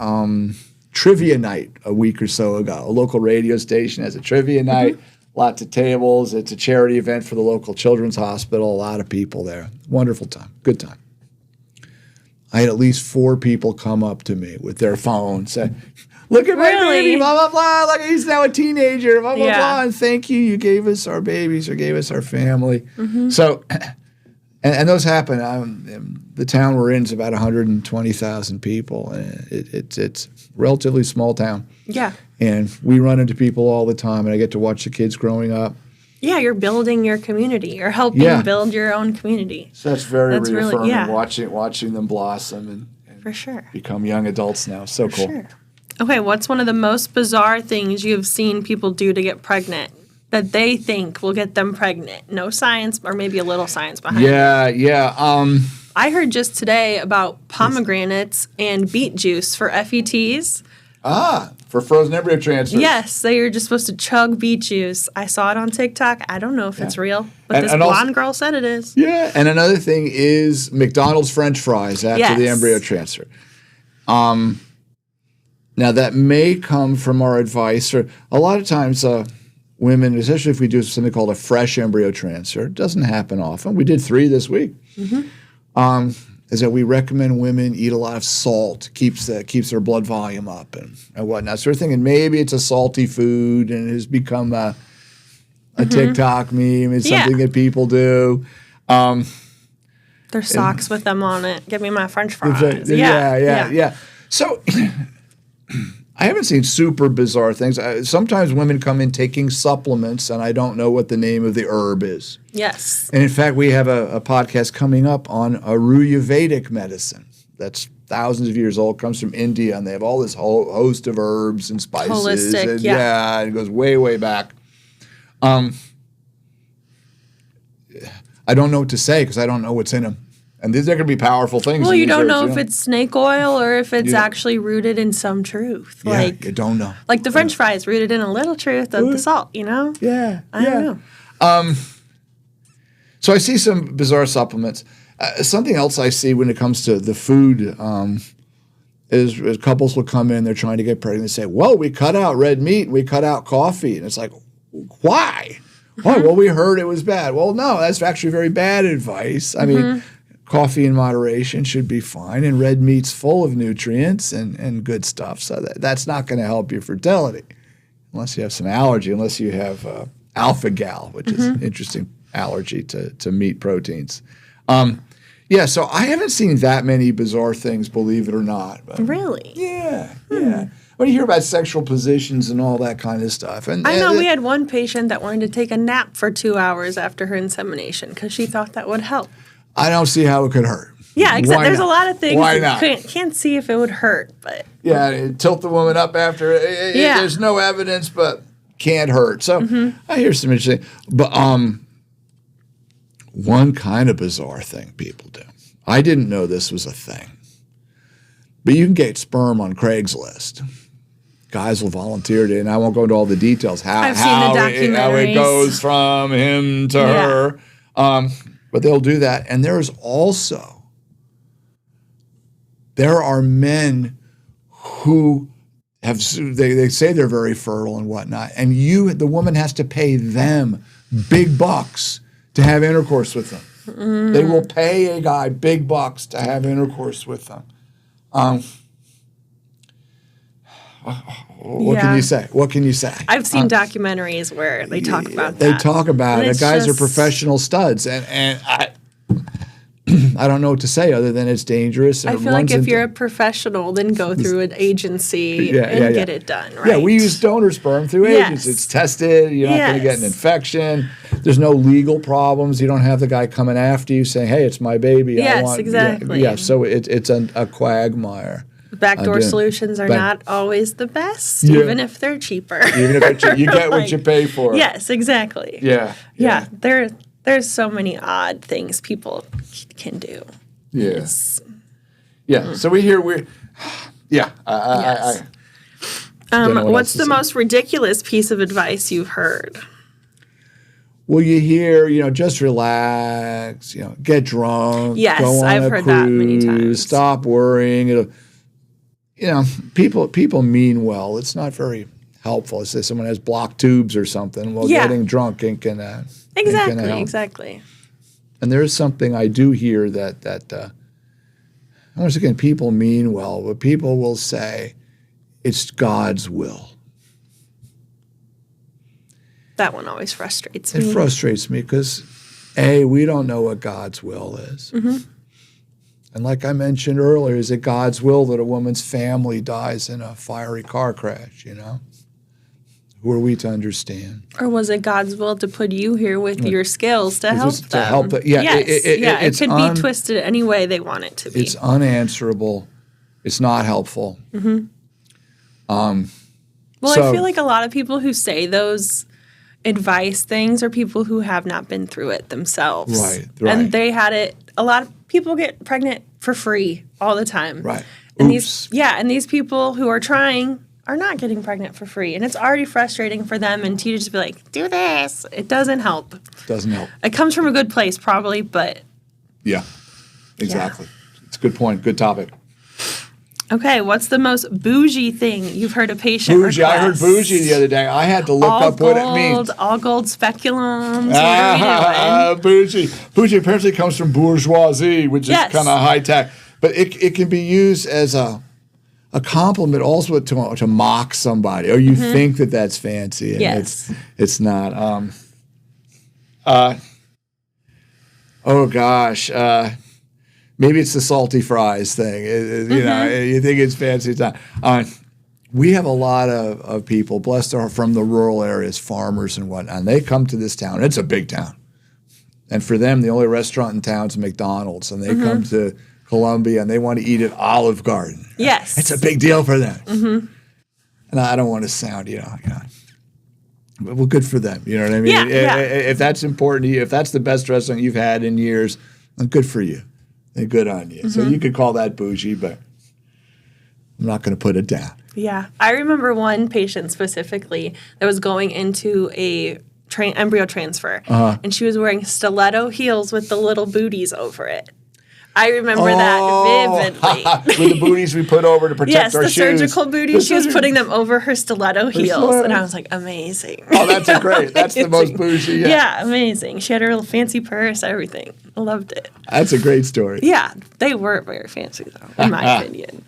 trivia night a week or so ago. A local radio station has a trivia night, lots of tables. It's a charity event for the local children's hospital, a lot of people there. Wonderful time, good time. I had at least 4 people come up to me with their phone, say, "Look at my baby, blah, blah, blah. Look, he's now a teenager, blah, blah, blah. And thank you. You gave us our babies or gave us our family." So, and those happen. The town we're in is about 120,000 people. And it's a relatively small town. Yeah. And we run into people all the time, and I get to watch the kids growing up. Yeah, you're building your community. You're helping build your own community. So that's very reaffirming, really, watching them blossom and for sure become young adults now. So cool. Sure. Okay, what's one of the most bizarre things you've seen people do to get pregnant that they think will get them pregnant? No science, or maybe a little science behind it. Yeah. I heard just today about pomegranates and beet juice for FETs. For frozen embryo transfers. Yes, so you're just supposed to chug beet juice. I saw it on TikTok. I don't know if it's real, but this blonde girl said it is. Yeah, and another thing is McDonald's French fries after the embryo transfer. Now, that may come from our advice, or a lot of times women, especially if we do something called a fresh embryo transfer, it doesn't happen often. We did 3 this week. Is that we recommend women eat a lot of salt, keeps their blood volume up and whatnot, sort of thing. And maybe it's a salty food and it has become a TikTok meme. It's something that people do. There's socks with them on it. Give me my French fries. Yeah. So I haven't seen super bizarre things. Sometimes women come in taking supplements, and I don't know what the name of the herb is. Yes. And in fact, we have a podcast coming up on Ayurvedic medicine. That's thousands of years old, comes from India, and they have all this whole host of herbs and spices. Holistic, and, yeah. And it goes way, way back. I don't know what to say because I don't know what's in them. And these are going to be powerful things. Well, you don't know if it's snake oil or if it's actually rooted in some truth. Yeah, you don't know. Like the French fries rooted in a little truth of the salt, you know? Yeah. I don't know. So I see some bizarre supplements. Something else I see when it comes to the food is couples will come in, they're trying to get pregnant, and say, well, we cut out red meat, we cut out coffee. And it's like, why? Oh, well, we heard it was bad. Well, no, that's actually very bad advice. I mean, coffee in moderation should be fine, and red meat's full of nutrients and good stuff. So that's not going to help your fertility unless you have some allergy, unless you have alpha-gal, which is an interesting allergy to meat proteins. So I haven't seen that many bizarre things, believe it or not. But Really? yeah. When you hear about sexual positions and all that kind of stuff. And I know we had one patient that wanted to take a nap for 2 hours after her insemination because she thought that would help. I don't see how it could hurt. Yeah, exactly. There's a lot of things Why that not? Can't see if it would hurt, but Yeah, tilt the woman up after. There's no evidence, but can't hurt. So I hear some interesting. But one kind of bizarre thing people do. I didn't know this was a thing. But you can get sperm on Craigslist. Guys will volunteer to, and I won't go into all the details I've seen the documentaries. How it goes from him to her. But they'll do that. And there are men who they say they're very fertile and whatnot, and the woman has to pay them big bucks to have intercourse with them. They will pay a guy big bucks to have intercourse with them. What can you say? What can you say? I've seen documentaries where they talk about that. They talk about it. Guys are just professional studs, and I don't know what to say other than it's dangerous. And I feel like if you're a professional, then go through an agency and get it done, right? Yeah, we use donor sperm through agents. It's tested. You're not going to get an infection. There's no legal problems. You don't have the guy coming after you saying, hey, it's my baby. Yes, exactly. Yeah, so it's a quagmire. Backdoor solutions are not always the best, even if they're cheaper. Even if they're cheap. You get what you pay for. Yes, exactly. Yeah. There's so many odd things people can do. Yeah. So what's the most ridiculous piece of advice you've heard? Well, you hear, just relax, get drunk. Yes, go on I've a heard cruise, that many times. Stop worrying. People mean well. It's not very helpful. Let's say someone has blocked tubes or something. Well, getting drunk can help. Exactly. And there is something I do hear that once again, people mean well, but people will say it's God's will. That one always frustrates me. It frustrates me because, A, we don't know what God's will is. And like I mentioned earlier, is it God's will that a woman's family dies in a fiery car crash, Who are we to understand? Or was it God's will to put you here with your skills to help them? It could be twisted any way they want it to be. It's unanswerable. It's not helpful. I feel like a lot of people who say those advice things are people who have not been through it themselves. Right. And they had it. A lot of people get pregnant for free all the time. Right. And these people who are trying are not getting pregnant for free. And it's already frustrating for them and to just be like, do this. It doesn't help. It comes from a good place probably, but. Yeah, exactly. It's a good point. Good topic. Okay, what's the most bougie thing you've heard a patient request? I heard bougie the other day. I had to look up what it means. All gold speculums. What are we doing? Bougie apparently comes from bourgeoisie, which is kind of high tech. But it can be used as a compliment also to mock somebody. Or you think that that's fancy. And it's not. Oh, gosh. Maybe it's the salty fries thing. You think it's fancy. It's not. we have a lot of people, blessed are from the rural areas, farmers and whatnot, and they come to this town. It's a big town. And for them, the only restaurant in town is McDonald's, and they come to Columbia and they want to eat at Olive Garden. Yes. It's a big deal for them. And I don't want to sound, well, good for them. You know what I mean? Yeah. If that's important to you, if that's the best restaurant you've had in years, then good for you. And good on you. So you could call that bougie, but I'm not going to put it down. Yeah. I remember one patient specifically that was going into a embryo transfer, and she was wearing stiletto heels with the little booties over it. I remember that vividly. With the booties we put over to protect our shoes. Yes, the surgical booties. She was putting them over her stiletto heels, and I was like, amazing. Oh, that's great. That's the most bougie. Yeah, amazing. She had her little fancy purse, everything. I loved it. That's a great story. Yeah, they were very fancy, though, in my opinion.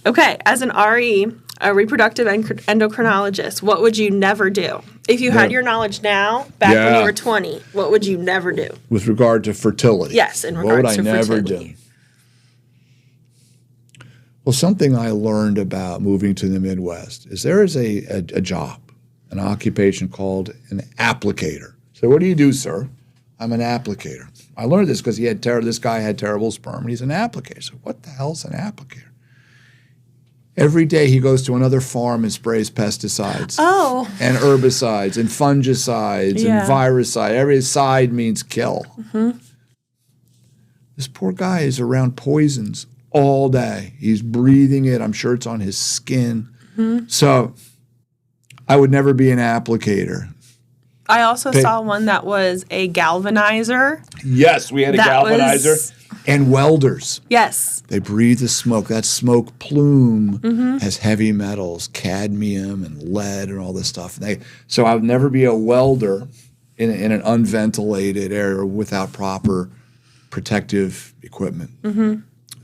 Okay, as an RE, a reproductive endocrinologist, what would you never do? If you had your knowledge now, back when you were 20, what would you never do? With regard to fertility? Yes, in regards to fertility. What would I never do? Well, something I learned about moving to the Midwest is there is a job, an occupation called an applicator. So what do you do, sir? I'm an applicator. I learned this because this guy had terrible sperm, and he's an applicator. So what the hell's an applicator? Every day he goes to another farm and sprays pesticides. Oh. And herbicides and fungicides and viricides. Every side means kill. This poor guy is around poisons all day. He's breathing it. I'm sure it's on his skin. So I would never be an applicator. I also saw one that was a galvanizer. Yes, we had a galvanizer. And welders. Yes. They breathe the smoke. That smoke plume has heavy metals, cadmium and lead and all this stuff. So I would never be a welder in an unventilated area without proper protective equipment.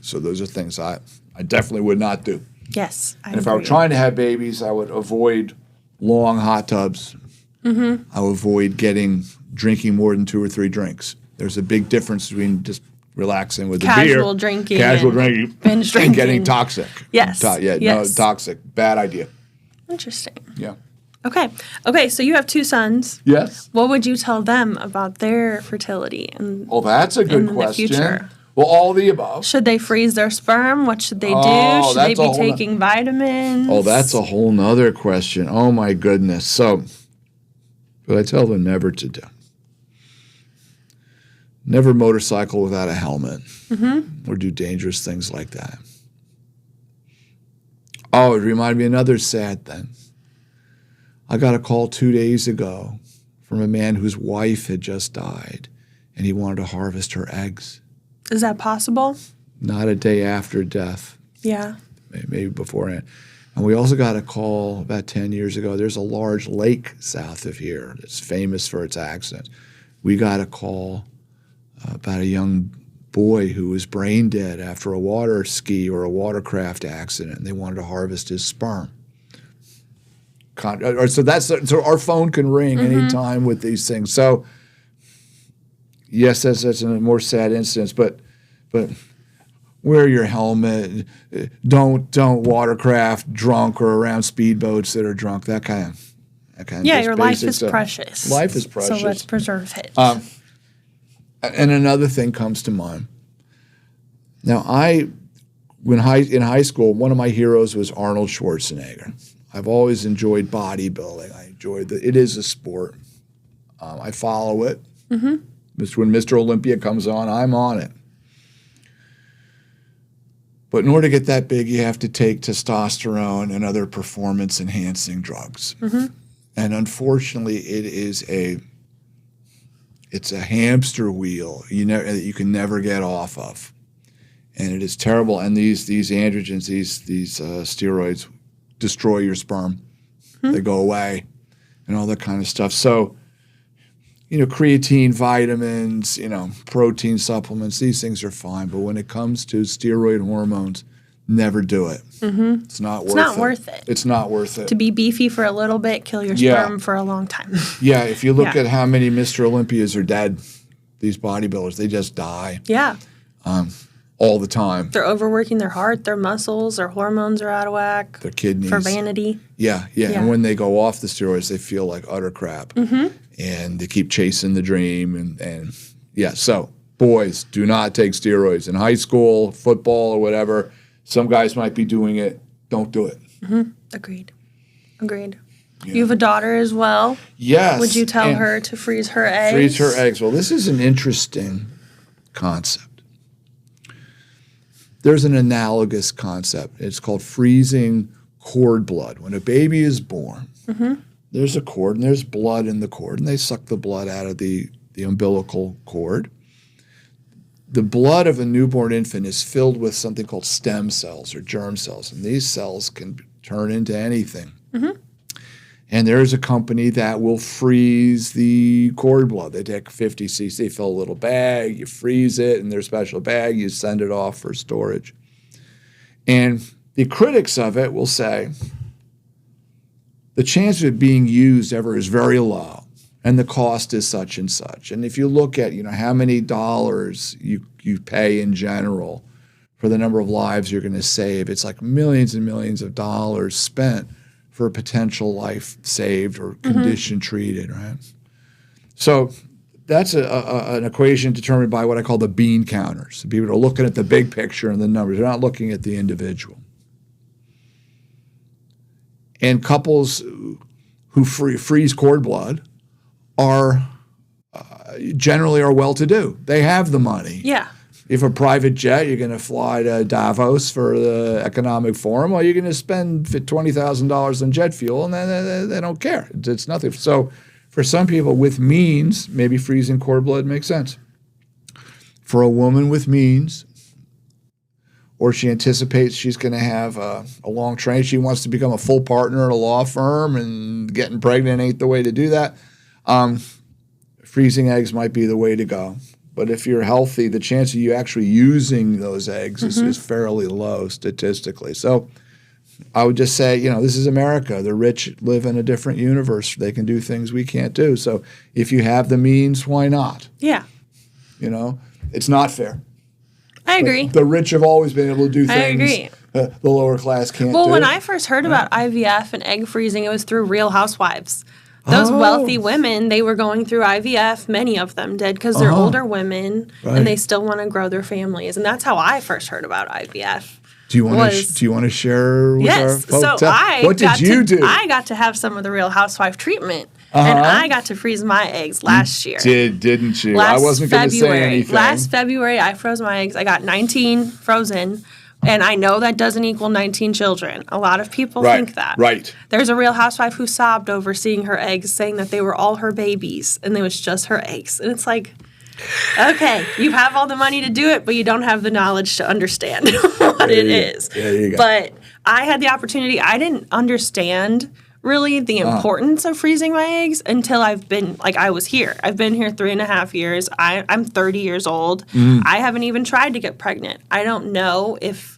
So those are things I definitely would not do. Yes. And if I were trying to have babies, I would avoid long hot tubs. I would avoid drinking more than 2 or 3 drinks. There's a big difference between just relaxing with the beer. Casual drinking. Binge drinking. And getting toxic. Yes. No, toxic. Bad idea. Interesting. Yeah. Okay, so you have 2 sons. Yes. What would you tell them about their fertility? That's a good question. The future? Well, all the above. Should they freeze their sperm? What should they do? Should they be taking vitamins? Oh, that's a whole nother question. Oh, my goodness. So, what I tell them never to do. Never motorcycle without a helmet or do dangerous things like that. Oh, it reminded me of another sad thing. I got a call 2 days ago from a man whose wife had just died, and he wanted to harvest her eggs. Is that possible? Not a day after death. Yeah. Maybe beforehand. And we also got a call about 10 years ago. There's a large lake south of here that's famous for its accidents. We got a call about a young boy who was brain dead after a water ski or a watercraft accident, and they wanted to harvest his sperm. So our phone can ring anytime with these things. So yes, that's a more sad instance, but wear your helmet. Don't watercraft drunk or around speedboats that are drunk. That kind of yeah, your life is precious. Life is precious. So let's preserve it. And another thing comes to mind. Now, in high school, one of my heroes was Arnold Schwarzenegger. I've always enjoyed bodybuilding. I enjoyed it is a sport. I follow it. When Mr. Olympia comes on, I'm on it. But in order to get that big, you have to take testosterone and other performance-enhancing drugs. And unfortunately, it's a hamster wheel that you can never get off of, and it is terrible. And these androgens, these steroids, destroy your sperm. They go away, and all that kind of stuff. So, creatine, vitamins, protein supplements, these things are fine. But when it comes to steroid hormones, never do it. It's not worth it. It's not worth it. To be beefy for a little bit, kill your sperm for a long time. Yeah, if you look at how many Mr. Olympias are dead, these bodybuilders, they just die. Yeah. all the time. They're overworking their heart, their muscles, their hormones are out of whack. Their kidneys. For vanity. Yeah. And when they go off the steroids, they feel like utter crap. And they keep chasing the dream. And so boys, do not take steroids. In high school, football, or whatever, some guys might be doing it. Don't do it. Agreed. You have a daughter as well. Yes. Would you tell her to freeze her eggs? Freeze her eggs. Well, this is an interesting concept. There's an analogous concept. It's called freezing cord blood. When a baby is born, there's a cord and there's blood in the cord, and they suck the blood out of the umbilical cord. The blood of a newborn infant is filled with something called stem cells or germ cells, and these cells can turn into anything. And there's a company that will freeze the cord blood. They take 50 cc, fill a little bag, you freeze it in their special bag, you send it off for storage. And the critics of it will say the chance of it being used ever is very low, and the cost is such and such. And if you look at how many dollars you pay in general for the number of lives you're going to save, it's like millions and millions of dollars spent for a potential life saved or condition treated, right? So that's an equation determined by what I call the bean counters. People are looking at the big picture and the numbers. They're not looking at the individual. And couples who freeze cord blood are generally well-to-do. They have the money. Yeah. If a private jet, you're going to fly to Davos for the economic forum, well, you're going to spend $20,000 on jet fuel, and they don't care. It's nothing. So for some people with means, maybe freezing cord blood makes sense. For a woman with means, or she anticipates she's going to have a long training, she wants to become a full partner at a law firm, and getting pregnant ain't the way to do that, freezing eggs might be the way to go. But if you're healthy, the chance of you actually using those eggs is fairly low statistically. So I would just say, this is America. The rich live in a different universe. They can do things we can't do. So if you have the means, why not? Yeah. It's not fair. I agree. The rich have always been able to do things I agree. The lower class can't do. Well, when I first heard about IVF and egg freezing, it was through Real Housewives. Those wealthy women, they were going through IVF. Many of them did because they're older women and they still want to grow their families. And that's how I first heard about IVF. Do you want to share with our folks? So what did you do? I got to have some of the Real Housewife treatment. And I got to freeze my eggs last year. Didn't you? I wasn't going to say anything. Last February, I froze my eggs. I got 19 frozen. And I know that doesn't equal 19 children. A lot of people think that. Right. There's a Real Housewife who sobbed over seeing her eggs, saying that they were all her babies, and it was just her eggs. And it's like, okay, you have all the money to do it, but you don't have the knowledge to understand what it is. There you go. But I had the opportunity. I didn't understand really the importance of freezing my eggs until I was here. I've been here 3.5 years. I'm 30 years old. I haven't even tried to get pregnant. I don't know if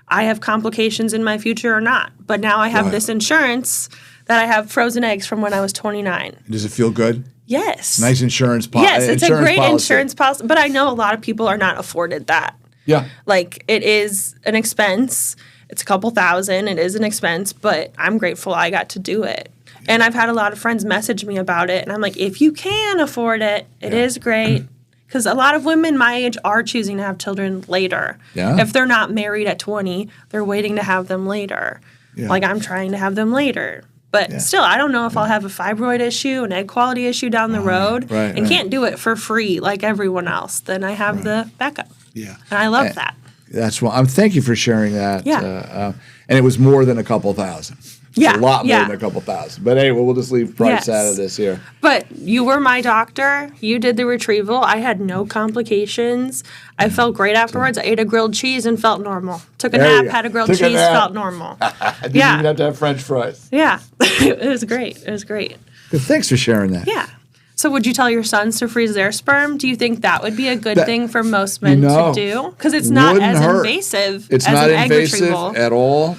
I have complications in my future or not. But now I have this insurance that I have frozen eggs from when I was 29. Does it feel good? Yes. Nice insurance policy. Yes, it's a great insurance policy. But I know a lot of people are not afforded that. Yeah. Like, it is an expense. It's a couple $1,000. It is an expense, but I'm grateful I got to do it. And I've had a lot of friends message me about it, and I'm like, if you can afford it, it is great. Because a lot of women my age are choosing to have children later. Yeah. If they're not married at 20, they're waiting to have them later. Yeah. Like, I'm trying to have them later. But still, I don't know if I'll have a fibroid issue, an egg quality issue down the road, and can't do it for free like everyone else. Then I have the backup. Yeah. And I love that. That's why thank you for sharing that. Yeah. And it was more than a couple thousand. Yeah. A lot more than a couple thousand. But anyway, we'll just leave price out of this here. But you were my doctor. You did the retrieval. I had no complications. I felt great afterwards. I ate a grilled cheese and felt normal. Took a nap, had a grilled cheese, felt normal. Didn't even have to have French fries. Yeah. It was great. It was great. Good. Thanks for sharing that. Yeah. So would you tell your sons to freeze their sperm? Do you think that would be a good thing for most men to do? Because it's not as invasive as an egg retrieval. It's not invasive at all.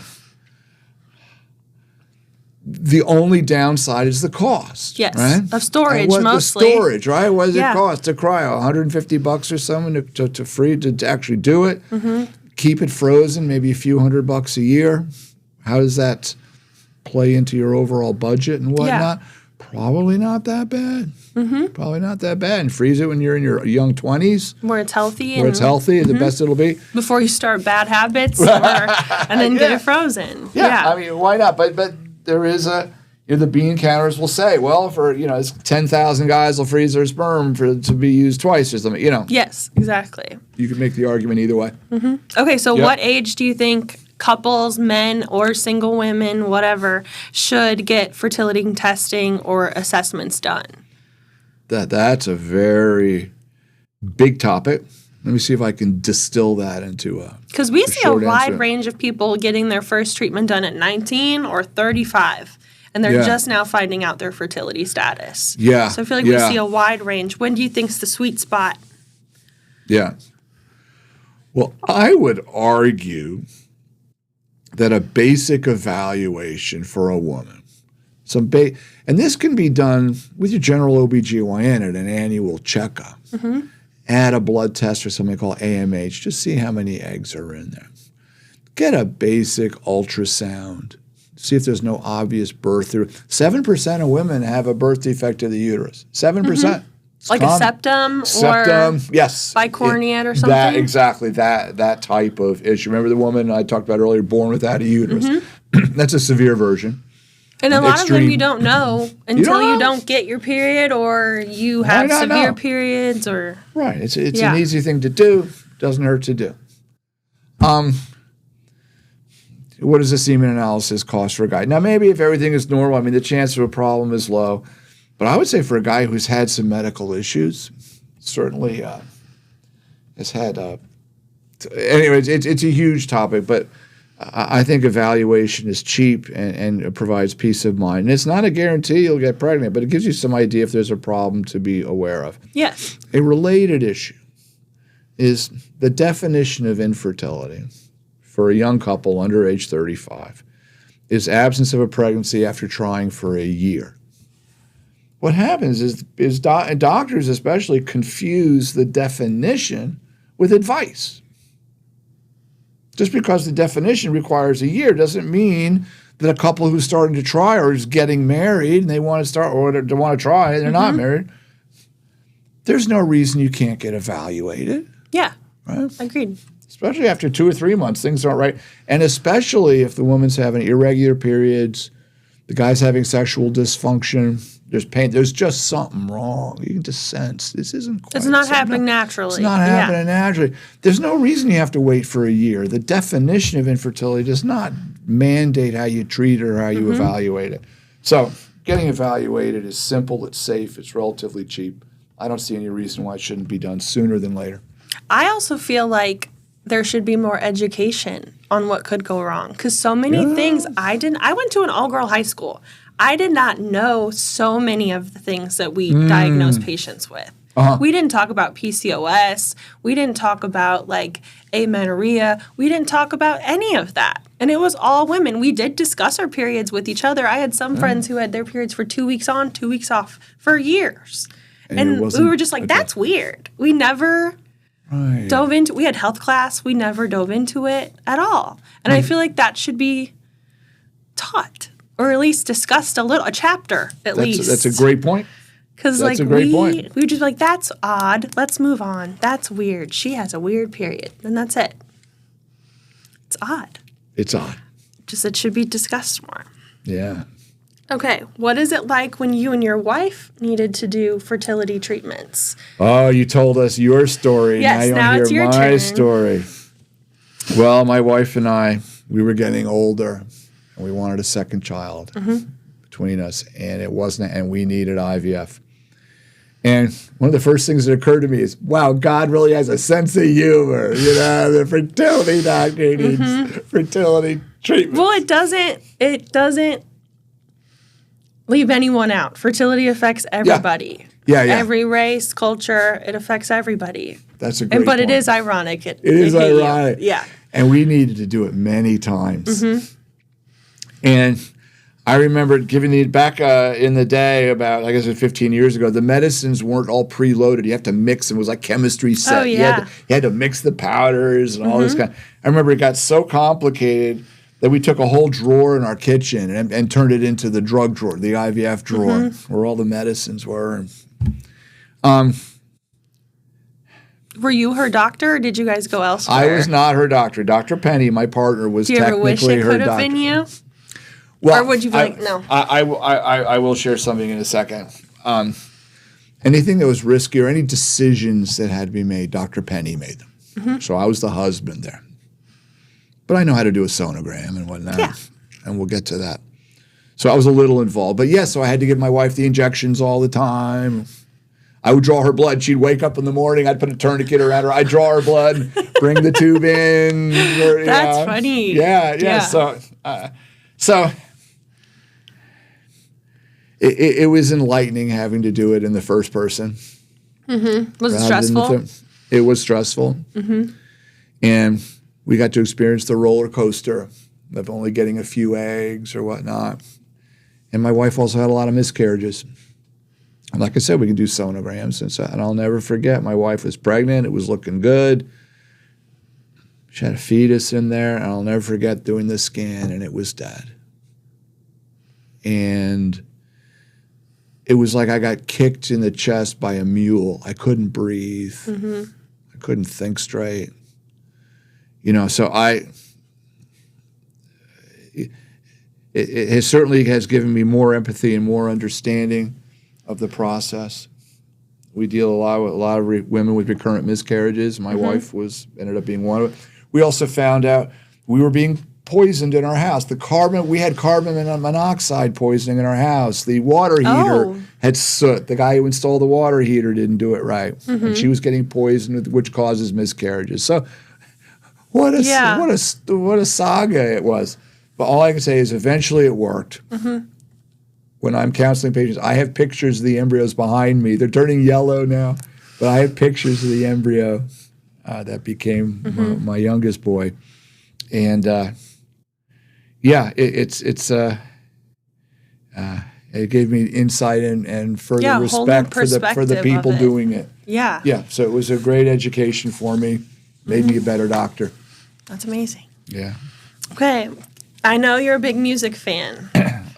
the only downside is the cost. Yes, right? of storage mostly. The storage, right? What does it Yeah. cost to cryo? $150 or something to actually do it. Keep it frozen, maybe a few $100 a year. How does that play into your overall budget and whatnot? Yeah. Probably not that bad. Probably not that bad. And freeze it when you're in your young 20s. Where it's healthy. Where it's healthy, the best it'll be. Before you start bad habits and then get it frozen. Yeah, I mean, why not? But there is the bean counters will say, well, for, it's 10,000 guys will freeze their sperm to be used twice or something, Yes, exactly. You can make the argument either way. Okay, so what age do you think couples, men or single women, whatever, should get fertility testing or assessments done? That's a very big topic. Let me see if I can distill that into a Because we see a wide answer. range of people getting their first treatment done at 19 or 35, and they're just now finding out their fertility status. Yeah. So I feel like we see a wide range. When do you think's the sweet spot? Yeah. Well, I would argue that a basic evaluation for a woman, and this can be done with your general OBGYN at an annual checkup. Add a blood test or something called AMH, just see how many eggs are in there. Get a basic ultrasound, see if there's no obvious birth through. 7% of women have a birth defect of the uterus. 7%. Like a septum or yes, bicornuate or something? Exactly, that type of issue. Remember the woman I talked about earlier, born without a uterus? That's a severe version. And a lot of them you don't know until you don't get your period or you have severe periods or... Right, it's an easy thing to do, doesn't hurt to do. What does a semen analysis cost for a guy? Now, maybe if everything is normal, I mean, the chance of a problem is low. But I would say for a guy who's had some medical issues, certainly has had. Anyways, it's a huge topic, but I think evaluation is cheap and it provides peace of mind. And it's not a guarantee you'll get pregnant, but it gives you some idea if there's a problem to be aware of. Yes. A related issue is the definition of infertility for a young couple under age 35 is absence of a pregnancy after trying for a year. What happens is doctors especially confuse the definition with advice. Just because the definition requires a year doesn't mean that a couple who's starting to try or is getting married and they want to start or they want to try and they're not married, there's no reason you can't get evaluated. Yeah, right? Agreed. Especially after 2 or 3 months, things aren't right. And especially if the woman's having irregular periods, the guy's having sexual dysfunction, there's pain, there's just something wrong. You can just sense this isn't quite. It's not happening naturally. It's not happening naturally. There's no reason you have to wait for a year. The definition of infertility does not mandate how you treat it or how you evaluate it. So getting evaluated is simple, it's safe, it's relatively cheap. I don't see any reason why it shouldn't be done sooner than later. I also feel like there should be more education on what could go wrong because so many things I went to an all-girl high school. I did not know so many of the things that we diagnose patients with. We didn't talk about PCOS. We didn't talk about like amenorrhea. We didn't talk about any of that. And it was all women. We did discuss our periods with each other. I had some friends who had their periods for 2 weeks on, 2 weeks off for years. And we were just like, that's weird. We never dove into, we had health class. We never dove into it at all. And I feel like that should be taught or at least discussed a chapter at least. That's a great point. Because like we were just like, that's odd. Let's move on. That's weird. She has a weird period. And that's it. It's odd. It's odd. Just it should be discussed more. Yeah. Okay. What is it like when you and your wife needed to do fertility treatments? Oh, you told us your story. Yes, now it's your turn. My story. Well, my wife and I, we were getting older. And we wanted a second child between us, and it wasn't, and we needed IVF. And one of the first things that occurred to me is, wow, God really has a sense of humor. You know, the fertility doctor needs fertility treatment. Well, it doesn't leave anyone out. Fertility affects everybody. Yeah. Every race, culture, it affects everybody. That's a great But point. it is ironic. It is ironic. Yeah. And we needed to do it many times. And I remember giving the back in the day about, I guess, 15 years ago, the medicines weren't all preloaded. You have to mix them. It was like chemistry set. Oh, yeah. You had to mix the powders and all this kind. I remember it got so complicated that we took a whole drawer in our kitchen and turned it into the drug drawer, the IVF drawer, where all the medicines were. Were you her doctor, or did you guys go elsewhere? I was not her doctor. Dr. Penny, my partner, was technically her doctor. Do you ever wish it could have been you? Well, or would you be like, no? I will share something in a second. Anything that was risky or any decisions that had to be made, Dr. Penny made them. So I was the husband there. But I know how to do a sonogram and whatnot. Yeah. And we'll get to that. So I was a little involved. But yeah, so I had to give my wife the injections all the time. I would draw her blood. She'd wake up in the morning. I'd put a tourniquet around her. I'd draw her blood, bring the tube in. That's funny. Yeah. So it was enlightening having to do it in the first person. Was it stressful? It was stressful. And we got to experience the roller coaster of only getting a few eggs or whatnot. And my wife also had a lot of miscarriages. And like I said, we can do sonograms. And I'll never forget, my wife was pregnant. It was looking good. She had a fetus in there. And I'll never forget doing the scan, and it was dead. And it was like I got kicked in the chest by a mule. I couldn't breathe. I couldn't think straight. So it certainly has given me more empathy and more understanding of the process. We deal a lot of women with recurrent miscarriages. My wife ended up being one of them. We also found out we were being poisoned in our house. We had carbon monoxide poisoning in our house. The water heater had soot. The guy who installed the water heater didn't do it right. And she was getting poisoned, which causes miscarriages. So what a saga it was. But all I can say is eventually it worked. When I'm counseling patients, I have pictures of the embryos behind me. They're turning yellow now, but I have pictures of the embryo that became my youngest boy. And it gave me insight and further respect for the people doing it. Yeah. So it was a great education for me. Made me a better doctor. That's amazing. Yeah. Okay. I know you're a big music fan.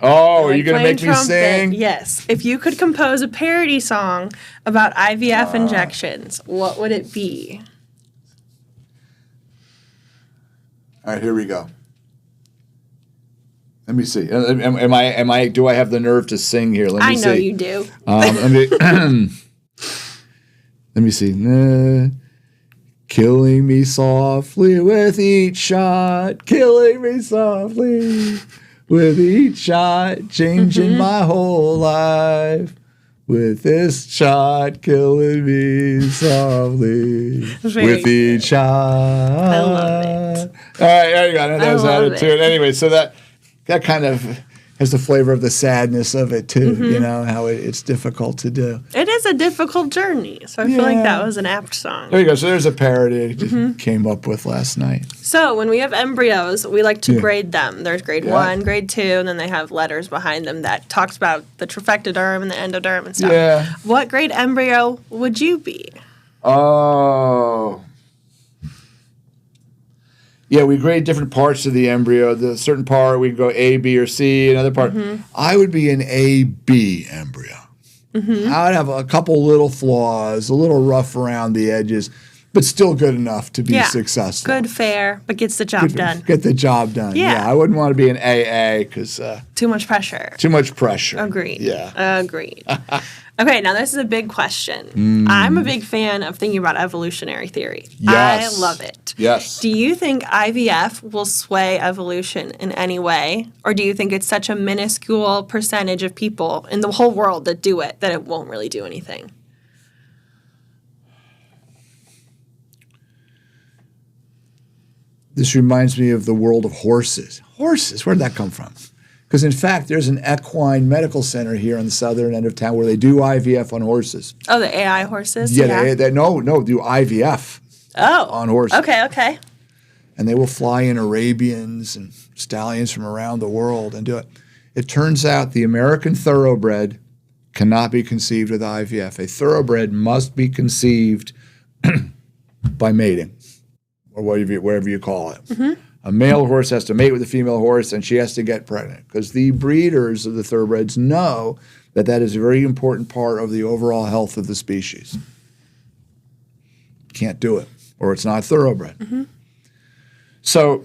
Oh, are you going to make me sing? Yes. If you could compose a parody song about IVF injections, what would it be? All right, here we go. Let me see. Do I have the nerve to sing here? Let me see. I know you do. Let me see. Killing me softly with each shot, killing me softly with each shot, changing my whole life. With this shot, killing me softly with each shot. I love it. All right, there you go. That was added to it. Anyway, so that kind of has the flavor of the sadness of it too. How it's difficult to do. It is a difficult journey, so I feel like that was an apt song. There you go. So there's a parody I just came up with last night. So when we have embryos, we like to grade them. There's grade 1, grade 2, and then they have letters behind them that talks about the trifectoderm and the endoderm and stuff. Yeah. What grade embryo would you be? Oh. Yeah, we grade different parts of the embryo. The certain part we go A, B, or C. Another part, I would be an AB embryo. I would have a couple little flaws, a little rough around the edges, but still good enough to be successful. Good, fair, but gets the job done. Get the job done. Yeah, I wouldn't want to be an AA because too much pressure. Too much pressure. Agreed. Yeah. Agreed. Okay, now this is a big question. I'm a big fan of thinking about evolutionary theory. Yes. I love it. Yes. Do you think IVF will sway evolution in any way? Or do you think it's such a minuscule percentage of people in the whole world that do it that it won't really do anything? This reminds me of the world of horses. Horses, where did that come from? Because, in fact, there's an equine medical center here on the southern end of town where they do IVF on horses. Oh, the AI horses? Yeah. They do IVF on horses. Okay. And they will fly in Arabians and stallions from around the world and do it. It turns out the American thoroughbred cannot be conceived with IVF. A thoroughbred must be conceived by mating, or whatever you call it. Mm-hmm. A male horse has to mate with a female horse, and she has to get pregnant, because the breeders of the thoroughbreds know that that is a very important part of the overall health of the species. Can't do it, or it's not thoroughbred. Mm-hmm. So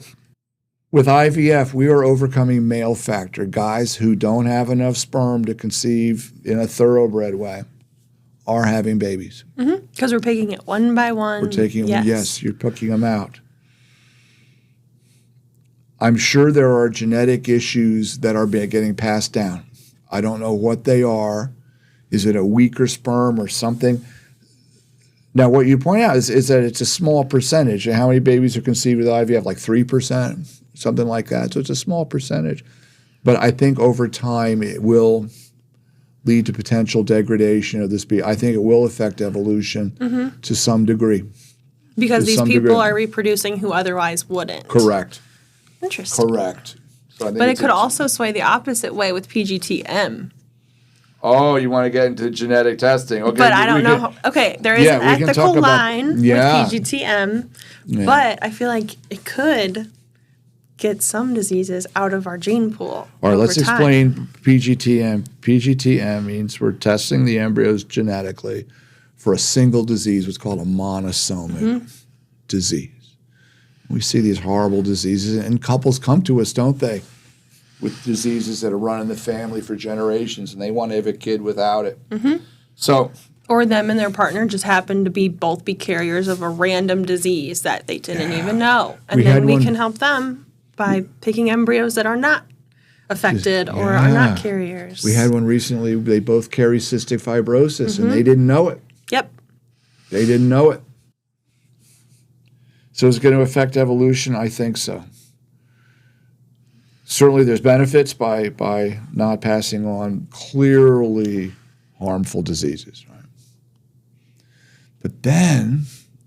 with IVF, we are overcoming male factor. Guys who don't have enough sperm to conceive in a thoroughbred way are having babies. Because we're picking it one by one. We're taking yes, you're picking them out. I'm sure there are genetic issues that are getting passed down. I don't know what they are. Is it a weaker sperm or something? Now, what you point out is that it's a small percentage. How many babies are conceived with IVF? Like 3%, something like that. So it's a small percentage. But I think over time it will lead to potential degradation of the species. I think it will affect evolution to some degree. Because these people are reproducing who otherwise wouldn't. Correct. Interesting. Correct. So but it could also sway the opposite way with PGTM. Oh, you want to get into genetic testing. Okay, but I don't know. There is an ethical line with PGTM, but I feel like it could get some diseases out of our gene pool. All right, let's explain PGTM. PGTM means we're testing the embryos genetically for a single disease, what's called a monosomic disease. We see these horrible diseases, and couples come to us, don't they, with diseases that are running the family for generations, and they want to have a kid without it. So, or them and their partner just happen to both be carriers of a random disease that they didn't even know. And then we can help them by picking embryos that are not affected or are not carriers. We had one recently. They both carry cystic fibrosis, and they didn't know it. Yep. They didn't know it. So is it going to affect evolution? I think so. Certainly there's benefits by not passing on clearly harmful diseases. Right? But then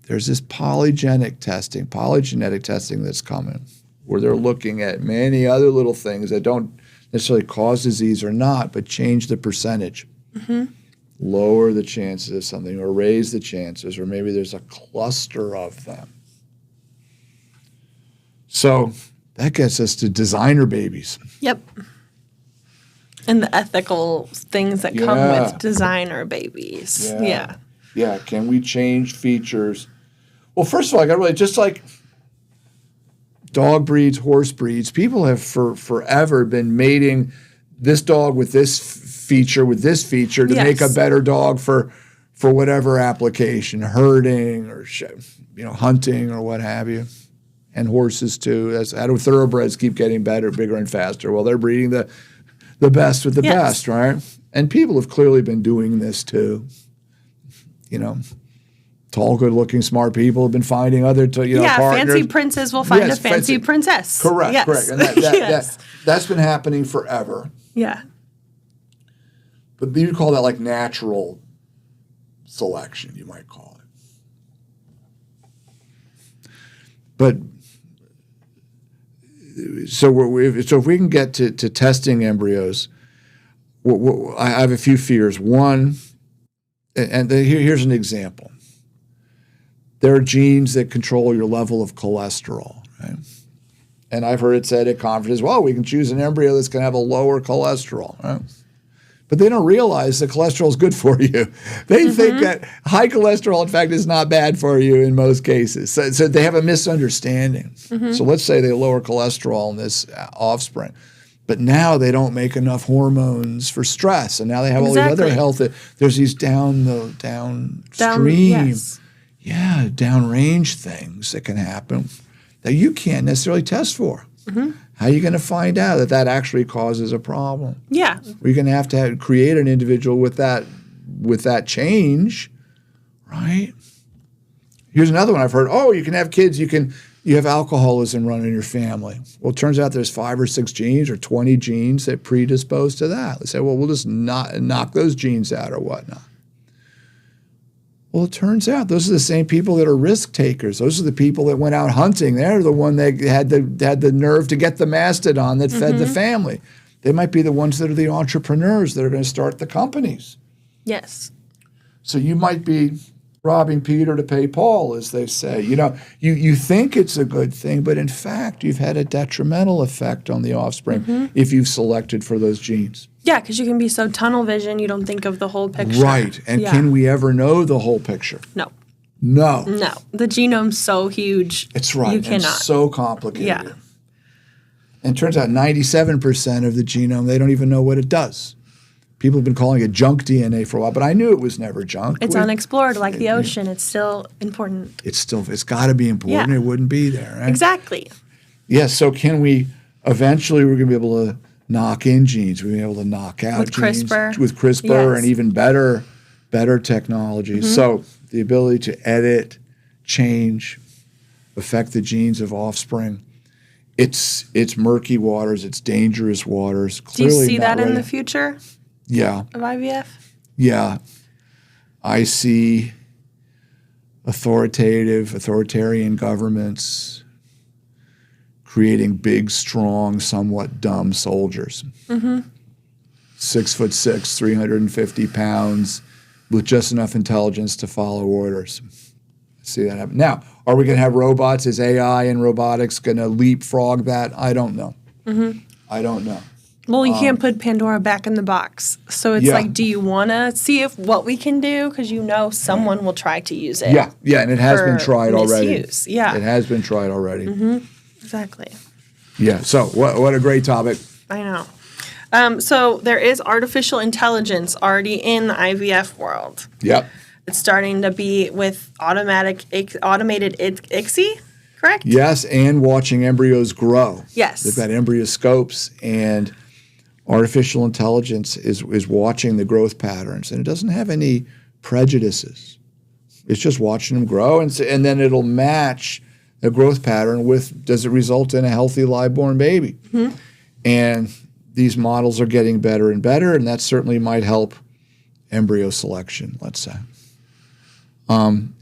there's this polygenetic testing that's coming, where they're looking at many other little things that don't necessarily cause disease or not, but change the percentage. Lower the chances of something, or raise the chances, or maybe there's a cluster of them. So that gets us to designer babies. Yep. And the ethical things that come with designer babies. Yeah. Can we change features? Well, first of all, I got to really, just like dog breeds, horse breeds, people have forever been mating this dog with this feature to make a better dog for whatever application, herding or hunting or what have you. And horses too. How do thoroughbreds keep getting better, bigger, and faster? Well, they're breeding the best with the best, right? And people have clearly been doing this too. Tall, good-looking, smart people have been finding other, partners. Fancy princes will find a fancy princess. Correct. And that's been happening forever. Yeah. But you call that like natural selection, you might call it. But so if we can get to testing embryos, I have a few fears. One, and here's an example. There are genes that control your level of cholesterol, right? And I've heard it said at conferences, well, we can choose an embryo that's going to have a lower cholesterol, right? But they don't realize that cholesterol is good for you. They think that high cholesterol, in fact, is not bad for you in most cases. So they have a misunderstanding. So let's say they lower cholesterol in this offspring. But now they don't make enough hormones for stress. And now they have all these other health. There's these downstream, downrange things that can happen that you can't necessarily test for. How are you going to find out that actually causes a problem? Yeah. You're going to have create an individual with that change, right? Here's another one I've heard. Oh, you can have kids. You have alcoholism running in your family. Well, it turns out there's 5 or 6 genes or 20 genes that predispose to that. They say, well, we'll just knock those genes out or whatnot. Well, it turns out those are the same people that are risk takers. Those are the people that went out hunting. They're the one that had the nerve to get the mastodon that fed the family. They might be the ones that are the entrepreneurs that are going to start the companies. Yes. So you might be robbing Peter to pay Paul, as they say. You think it's a good thing, but in fact, you've had a detrimental effect on the offspring if you've selected for those genes. Yeah, because you can be so tunnel vision, you don't think of the whole picture. Right. And can we ever know the whole picture? No. No. No. The genome's so huge. It's right. You cannot. And so complicated. Yeah. And it turns out 97% of the genome, they don't even know what it does. People have been calling it junk DNA for a while, but I knew it was never junk. It's unexplored, like the ocean. It's still important. It's got to be important. Yeah. It wouldn't be there, right? Exactly. Yeah, so can we, eventually we're going to be able to knock in genes. We're going to be able to knock out With genes. CRISPR. With CRISPR Yes. and even better technology. So the ability to edit, change, affect the genes of offspring. It's murky waters. It's dangerous waters. Do you Clearly see not that in ready. the future Yeah. of IVF? Yeah. I see authoritarian governments creating big, strong, somewhat dumb soldiers. 6'6", 350 pounds, with just enough intelligence to follow orders. I see that happen. Now, are we going to have robots? Is AI and robotics going to leapfrog that? I don't know. I don't know. Well, you can't put Pandora back in the box. So it's Yeah. like, do you want to see what we can do? Because someone will try to use it. Yeah, and it has been for tried already. misuse. Yeah. It has been tried already. Exactly. Yeah, so what a great topic. I know. So there is artificial intelligence already in the IVF world. Yep. It's starting to be with automated ICSI, correct? Yes, and watching embryos grow. Yes. They've got embryoscopes, and artificial intelligence is watching the growth patterns, and it doesn't have any prejudices. It's just watching them grow, and then it'll match the growth pattern with, does it result in a healthy live-born baby? And these models are getting better and better, and that certainly might help embryo selection, let's say.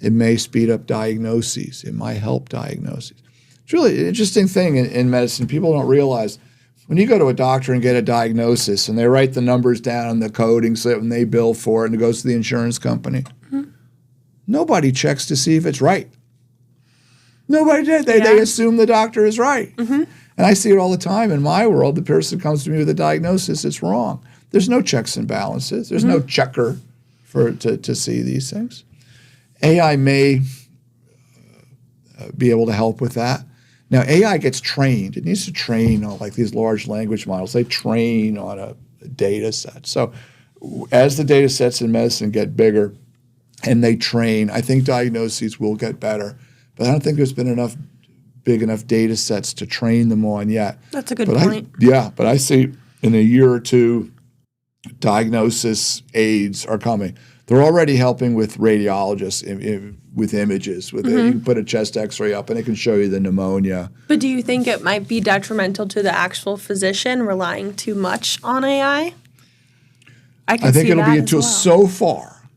It may speed up diagnoses. It might help diagnoses. It's really an interesting thing in medicine. People don't realize when you go to a doctor and get a diagnosis and they write the numbers down on the coding so that when they bill for it and it goes to the insurance company, nobody checks to see if it's right. Nobody did. They assume the doctor is right. And I see it all the time in my world. The person comes to me with a diagnosis, it's wrong. There's no checks and balances. There's no checker to see these things. AI may be able to help with that. Now, AI gets trained. It needs to train on, like these large language models. They train on a data set. So as the data sets in medicine get bigger and they train, I think diagnoses will get better. But I don't think there's been big enough data sets to train them on yet. That's a good point. But I see in a year or two, diagnosis aids are coming. They're already helping with radiologists with images. You can put a chest X-ray up and it can show you the pneumonia. But do you think it might be detrimental to the actual physician relying too much on AI? I think it'll be a tool. So far,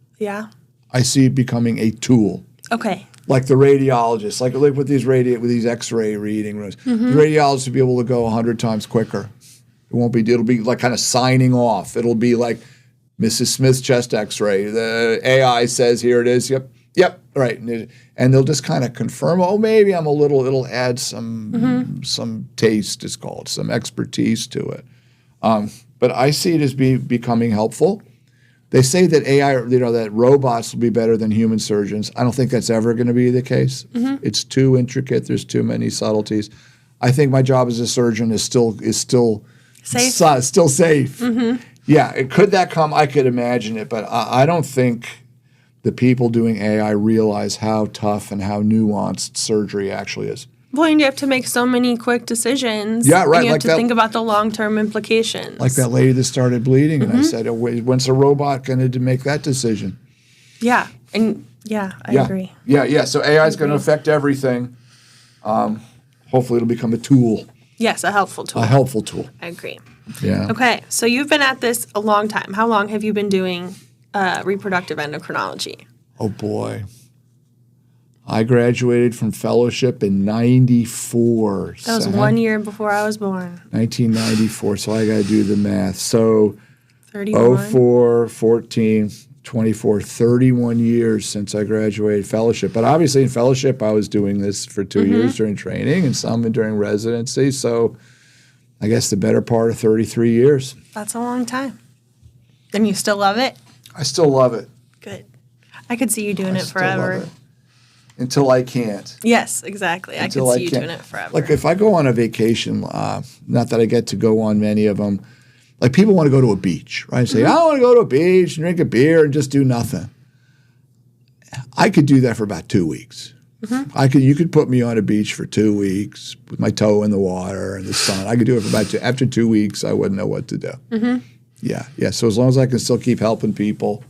I see it becoming a tool. Okay. Like the radiologist, like with these X-ray reading rooms, the radiologist will be able to go 100 times quicker. It'll be like kind of signing off. It'll be like Mrs. Smith's chest X-ray. The AI says, here it is. Yep, right. And they'll just kind of confirm, maybe I'm a little, it'll add some taste, it's called, some expertise to it. But I see it as becoming helpful. They say that AI, that robots will be better than human surgeons. I don't think that's ever going to be the case. It's too intricate. There's too many subtleties. I think my job as a surgeon is still safe. Still safe. Yeah, could that come? I could imagine it, but I don't think the people doing AI realize how tough and how nuanced surgery actually is. Well, and you have to make so many quick decisions. Yeah, right. And you have to think about the long-term implications. Like that lady that started bleeding, and I said, when's a robot going to make that decision? Yeah, and I agree. Yeah. So AI is going to affect everything. Hopefully it'll become a tool. Yes, a helpful tool. A helpful tool. I agree. Yeah. Okay, so you've been at this a long time. How long have you been doing reproductive endocrinology? Oh, boy. I graduated from fellowship in 94. That was 1 year before I was born. 1994, so I got to do the math. So 31. 04, 14, 24, 31 years since I graduated fellowship. But obviously in fellowship, I was doing this for 2 years during training and some during residency. So I guess the better part of 33 years. That's a long time. And you still love it? I still love it. Good. I could see you doing I it still forever. love it. Until I can't. Yes, exactly. I could see you doing it forever. Like if I go on a vacation, not that I get to go on many of them, like people want to go to a beach, right? Say, I want to go to a beach and drink a beer and just do nothing. I could do that for about 2 weeks. You could put me on a beach for 2 weeks with my toe in the water and the sun. I could do it for about after 2 weeks, I wouldn't know what to do. Yeah. So as long as I can still keep helping people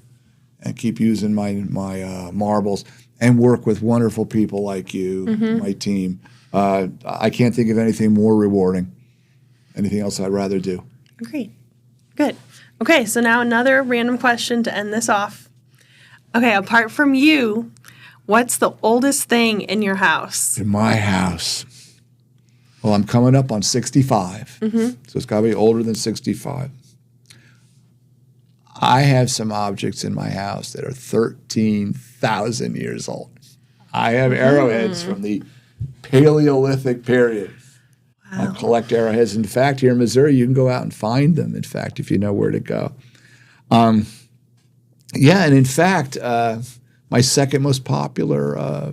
and keep using my marbles and work with wonderful people like you, my team, I can't think of anything more rewarding, anything else I'd rather do. Agreed. Good. Okay, so now another random question to end this off. Okay, apart from you, what's the oldest thing in your house? In my house. Well, I'm coming up on 65, so it's got to be older than 65. I have some objects in my house that are 13,000 years old. I have arrowheads from the Paleolithic period. I collect arrowheads. In fact, here in Missouri, you can go out and find them, in fact, if you know where to go. And in fact, my second most popular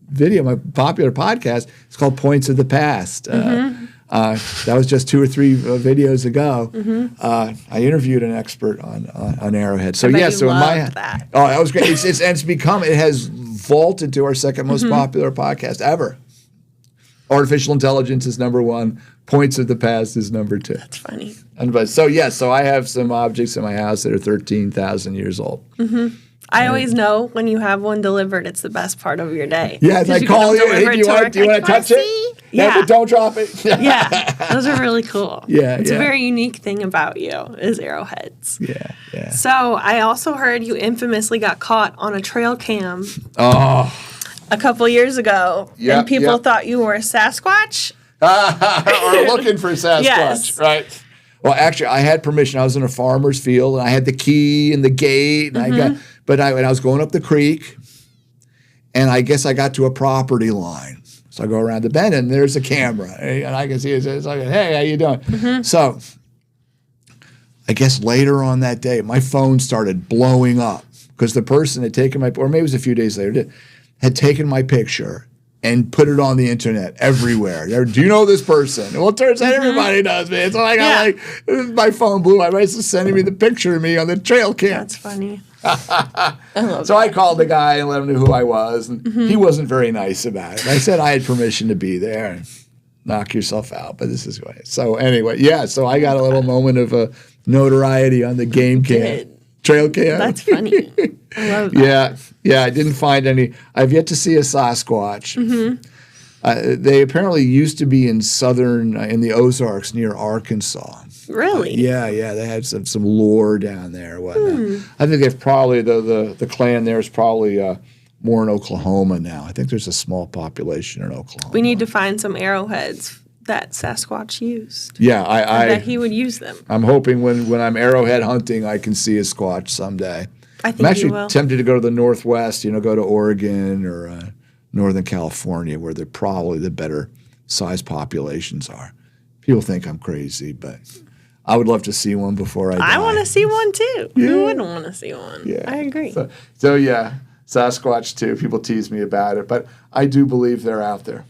video, my popular podcast, is called Points of the Past. That was just 2 or 3 videos ago. I interviewed an expert on arrowheads. So so in my that. Oh, that was great. It has vaulted to our second most popular podcast ever. Artificial intelligence is number 1. Points of the Past is number 2. That's funny. So I have some objects in my house that are 13,000 years old. I always know when you have one delivered, it's the best part of your day. Yeah, I call you. Hey, do you want to touch it? Yeah, but don't drop it. Yeah, those are really cool. Yeah, it's a very unique thing about you is arrowheads. Yeah. So I also heard you infamously got caught on a trail cam. A couple years ago, and people thought you were a Sasquatch. Or looking for Sasquatch, Yes. Right? Well, actually, I had permission. I was in a farmer's field, and I had the key and the gate, and I was going up the creek, and I guess I got to a property line. So I go around the bend, and there's a camera, and I can see it's like, hey, how you doing? So I guess later on that day, my phone started blowing up because the person had taken or maybe it was a few days later, had taken my picture and put it on the internet everywhere. Do you know this person? Well, it turns out everybody does, man. So I got my phone blew up. Everybody's just sending me the picture of me on the trail cam. That's funny. I called the guy and let him know who I was, and he wasn't very nice about it. I said I had permission to be there and knock yourself out, but this is why. So anyway, so I got a little moment of notoriety on the game cam. Trail cam. That's funny. I love that. Yeah. I didn't find any. I've yet to see a Sasquatch. They apparently used to be in in the Ozarks near Arkansas. Really? Yeah. They had some lore down there. Whatnot. I think they've probably the clan there is probably more in Oklahoma now. I think there's a small population in Oklahoma. We need to find some arrowheads that Sasquatch used. Yeah, I bet he would use them. I'm hoping when I'm arrowhead hunting, I can see a Squatch someday. I think I'm actually you will. tempted to go to the Northwest, go to Oregon or Northern California, where they're probably the better size populations are. People think I'm crazy, but I would love to see one before I die. I want to see one too. Yeah. Who wouldn't want to see one? Yeah. I agree. So yeah, Sasquatch too. People tease me about it, but I do believe they're out there.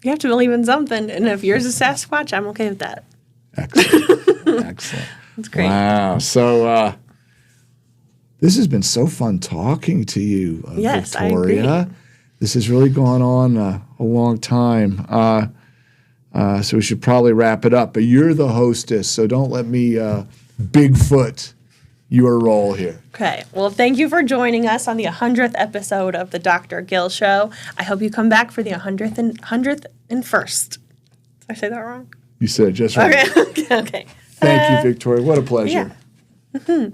You have to believe in something, and if yours is Sasquatch, I'm okay with that. Excellent. That's great. Wow. So this has been so fun talking to you, Yes, Victoria. I agree. This has really gone on a long time. So we should probably wrap it up. But you're the hostess, so don't let me Bigfoot your role here. Okay. Well, thank you for joining us on the 100th episode of the Dr. Gil Show. I hope you come back for the 100th and first. Did I say that wrong? You said it just right. Okay. Thank you, Victoria. What a pleasure. Yeah.